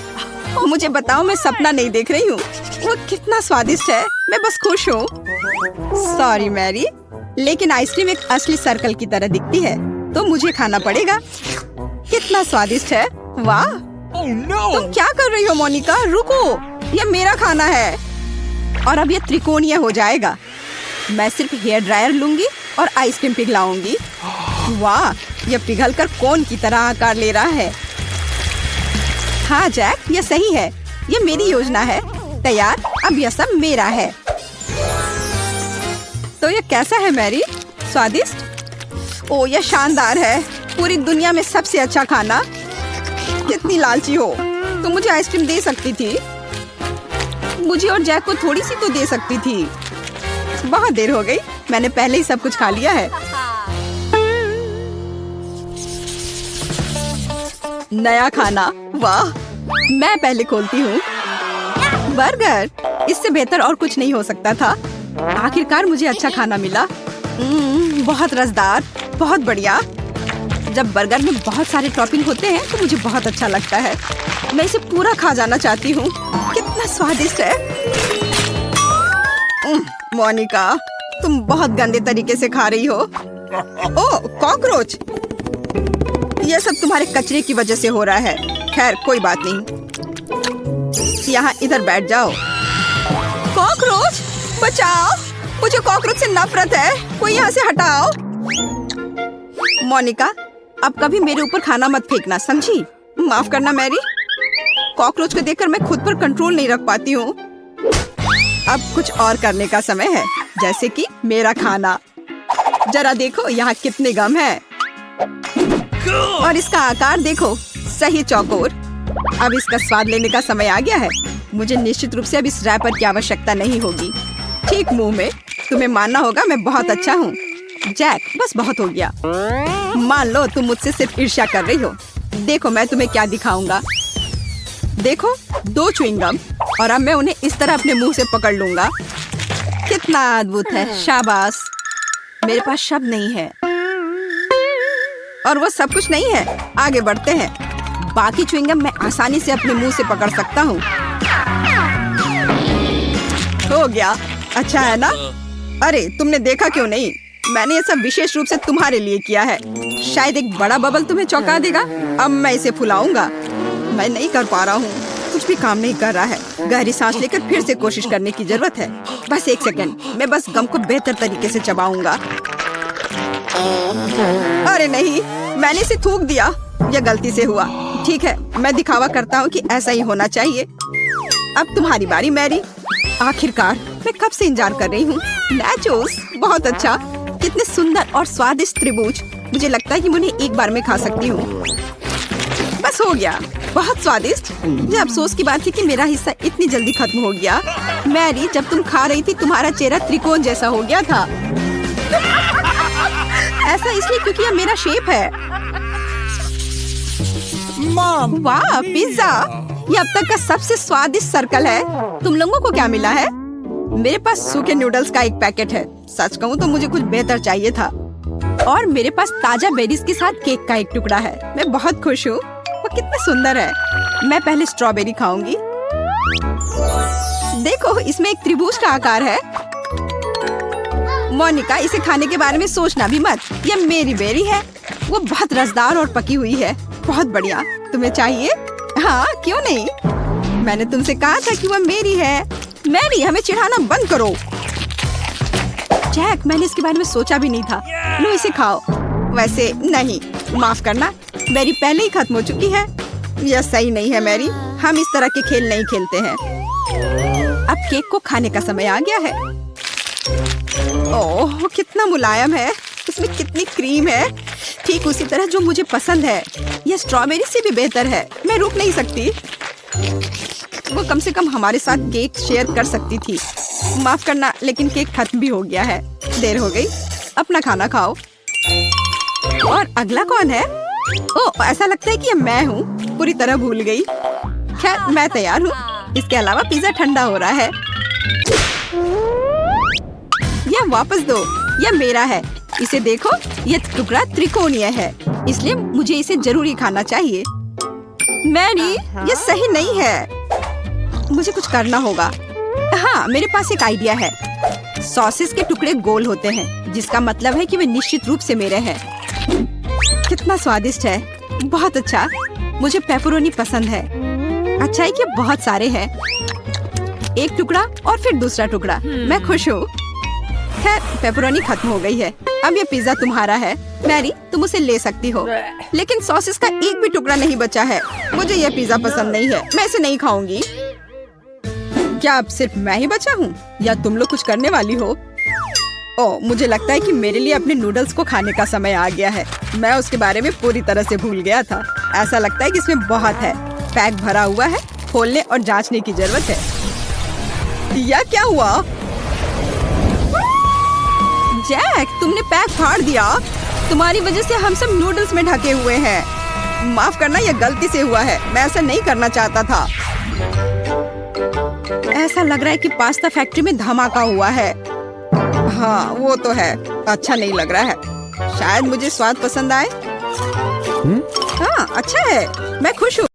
मुझे बताओ, मैं सपना नहीं देख रही हूँ। वो कितना स्वादिष्ट है। मैं बस खुश हूँ। सॉरी मैरी, लेकिन आइसक्रीम एक असली सर्कल की तरह दिखती है, तो मुझे खाना पड़ेगा। कितना स्वादिष्ट है। वाह! तुम क्या कर रही हो मोनिका? रुको, यह मेरा खाना है। और अब यह त्रिकोणीय हो जाएगा। मैं सिर्फ हेयर ड्रायर लूंगी और आइसक्रीम पिघलाऊंगी। वाह, यह पिघलकर कोन की तरह आकार ले रहा है। हाँ जैक, यह सही है। यह मेरी योजना है। तैयार? अब यह सब मेरा है। तो यह कैसा है मैरी? स्वादिष्ट? ओह, यह शानदार है। पूरी दुनिया में सबसे अच्छा खाना। कितनी लालची हो तुम। मुझे आइसक्रीम दे सकती थी। मुझे और जैक को थोड़ी सी तो दे सकती थी। बहुत देर हो गई। मैंने पहले ही सब कुछ खा लिया है। नया खाना। वाह, मैं पहले खोलती हूँ। बर्गर! इससे बेहतर और कुछ नहीं हो सकता था। आखिरकार मुझे अच्छा खाना मिला। बहुत रसदार, बहुत बढ़िया। जब बर्गर में बहुत सारे टॉपिंग होते हैं तो मुझे बहुत अच्छा लगता है। मैं इसे पूरा खा जाना चाहती हूँ। कितना स्वादिष्ट है। मोनिका, तुम बहुत गंदे तरीके से खा रही हो। ओह, कॉकरोच! यह सब तुम्हारे कचरे की वजह से हो रहा है। खैर, कोई बात नहीं। यहाँ इधर बैठ जाओ। कॉकरोच, बचाओ! मुझे कॉकरोच से नफरत है। कोई यहाँ से हटाओ। मोनिका, अब कभी मेरे ऊपर खाना मत फेंकना, समझी? माफ करना मैरी। कॉकरोच को देखकर मैं खुद पर कंट्रोल नहीं रख पाती हूँ। अब कुछ और करने का समय है, जैसे कि मेरा खाना। जरा देखो यहाँ कितने गम हैं। और इसका आकार देखो, सही चौकोर। अब इसका स्वाद लेने का समय आ गया है। मुझे निश्चित रूप से अब इस रैपर की आवश्यकता नहीं होगी। ठीक मुंह में। तुम्हें मानना होगा मैं बहुत अच्छा हूँ। जैक, बस बहुत हो गया। मान लो तुम मुझसे सिर्फ ईर्ष्या कर रही हो। देखो मैं तुम्हें क्या दिखाऊंगा। देखो, 2 च्युइंगम, और अब मैं उन्हें इस तरह अपने मुंह से पकड़ लूंगा। कितना अद्भुत है। शाबाश। मेरे पास शब्द नहीं है। और वो सब कुछ नहीं है। आगे बढ़ते हैं। बाकी च्युइंगम मैं आसानी से अपने मुंह से पकड़ सकता हूँ। हो गया। अच्छा है ना? अरे, तुमने देखा क्यों नहीं? मैंने ये सब विशेष रूप से तुम्हारे लिए किया है। शायद एक बड़ा बबल तुम्हें चौंका देगा। अब मैं इसे फुलाऊंगा। मैं नहीं कर पा रहा हूँ। कुछ भी काम नहीं कर रहा है। गहरी सांस लेकर फिर से कोशिश करने की जरूरत है। बस 1 सेकंड। मैं बस गम को बेहतर तरीके से चबाऊंगा। अरे नहीं, मैंने इसे थूक दिया। यह गलती से हुआ। ठीक है, मैं दिखावा करता हूँ कि ऐसा ही होना चाहिए। अब तुम्हारी बारी मैरी। आखिरकार, मैं कब से इंतजार कर रही हूँ। नाचोस, बहुत अच्छा। कितने सुंदर और स्वादिष्ट त्रिभुज। मुझे लगता है कि मैं उन्हें एक बार में खा सकती हूँ। बस हो गया, बहुत स्वादिष्ट। मुझे अफसोस की बात थी कि मेरा हिस्सा इतनी जल्दी खत्म हो गया। मैरी, जब तुम खा रही थी तुम्हारा चेहरा त्रिकोण जैसा हो गया था। ऐसा इसलिए क्योंकि यह मेरा शेप है। वाह, पिज्जा! ये अब तक का सबसे स्वादिष्ट सर्कल है। तुम लोगों को क्या मिला है? मेरे पास सूखे नूडल्स का एक पैकेट है। सच कहूँ तो मुझे कुछ बेहतर चाहिए था। और मेरे पास ताजा बेरीज के साथ केक का एक टुकड़ा है। मैं बहुत खुश हूँ। वो कितना सुंदर है। मैं पहले स्ट्रॉबेरी खाऊंगी। देखो, इसमें एक त्रिभुज का आकार है। मोनिका, इसे खाने के बारे में सोचना भी मत। यह मेरी बेरी है। वो बहुत रसदार और पकी हुई है। बहुत बढ़िया। तुम्हें चाहिए? हाँ, क्यों नहीं। मैंने तुमसे कहा था कि वह मेरी है। मैरी, हमें चिढ़ाना बंद करो। जैक, मैंने इसके बारे में सोचा भी नहीं था। लो, इसे खाओ। वैसे नहीं, माफ करना, बेरी पहले ही खत्म हो चुकी है। यह सही नहीं है मैरी, हम इस तरह के खेल नहीं खेलते हैं। अब केक को खाने का समय आ गया है। ओह, कितना मुलायम है। इसमें कितनी क्रीम है, ठीक उसी तरह जो मुझे पसंद है। यह स्ट्रॉबेरी से भी बेहतर है। मैं रुक नहीं सकती। वो कम से कम हमारे साथ केक शेयर कर सकती थी। माफ करना, लेकिन केक खत्म भी हो गया है। देर हो गई। अपना खाना खाओ। और अगला कौन है? ओह, ऐसा लगता है कि ये मैं हूँ। पूरी तरह भूल गई। खैर, मैं तैयार हूँ। इसके अलावा पिज्जा ठंडा हो रहा है। यह वापस दो। यह मेरा है। इसे देखो, यह टुकड़ा त्रिकोणीय है, इसलिए मुझे इसे जरूरी खाना चाहिए। मैरी, यह सही नहीं है। मुझे कुछ करना होगा। हाँ, मेरे पास एक आइडिया है। सॉसेस के टुकड़े गोल होते हैं, जिसका मतलब है कि वे निश्चित रूप से मेरे हैं। कितना स्वादिष्ट है। बहुत अच्छा। मुझे पेपरोनी पसंद है। अच्छा है कि बहुत सारे हैं। एक टुकड़ा और फिर दूसरा टुकड़ा। मैं खुश हूँ। खैर, पेपरोनी खत्म हो गई है। अब ये पिज्जा तुम्हारा है। मैरी, तुम उसे ले सकती हो, लेकिन सॉसेस का एक भी टुकड़ा नहीं बचा है। मुझे यह पिज्जा पसंद नहीं है। मैं इसे नहीं खाऊंगी। क्या अब सिर्फ मैं ही बचा हूँ, या तुम लोग कुछ करने वाली हो? ओह, मुझे लगता है कि मेरे लिए अपने नूडल्स को खाने का समय आ गया है। मैं उसके बारे में पूरी तरह से भूल गया था। ऐसा लगता है कि इसमें बहुत है। पैक भरा हुआ है। खोलने और जांचने की जरूरत है। यह क्या हुआ? जैक, तुमने पैक फाड़ दिया। तुम्हारी वजह से हम सब नूडल्स में ढके हुए हैं। माफ करना, यह गलती से हुआ है। मैं ऐसा नहीं करना चाहता था। ऐसा लग रहा है कि पास्ता फैक्ट्री में धमाका हुआ है। हाँ, वो तो है। अच्छा नहीं लग रहा है। शायद मुझे स्वाद पसंद आए। हाँ, अच्छा है। मैं खुश हूँ।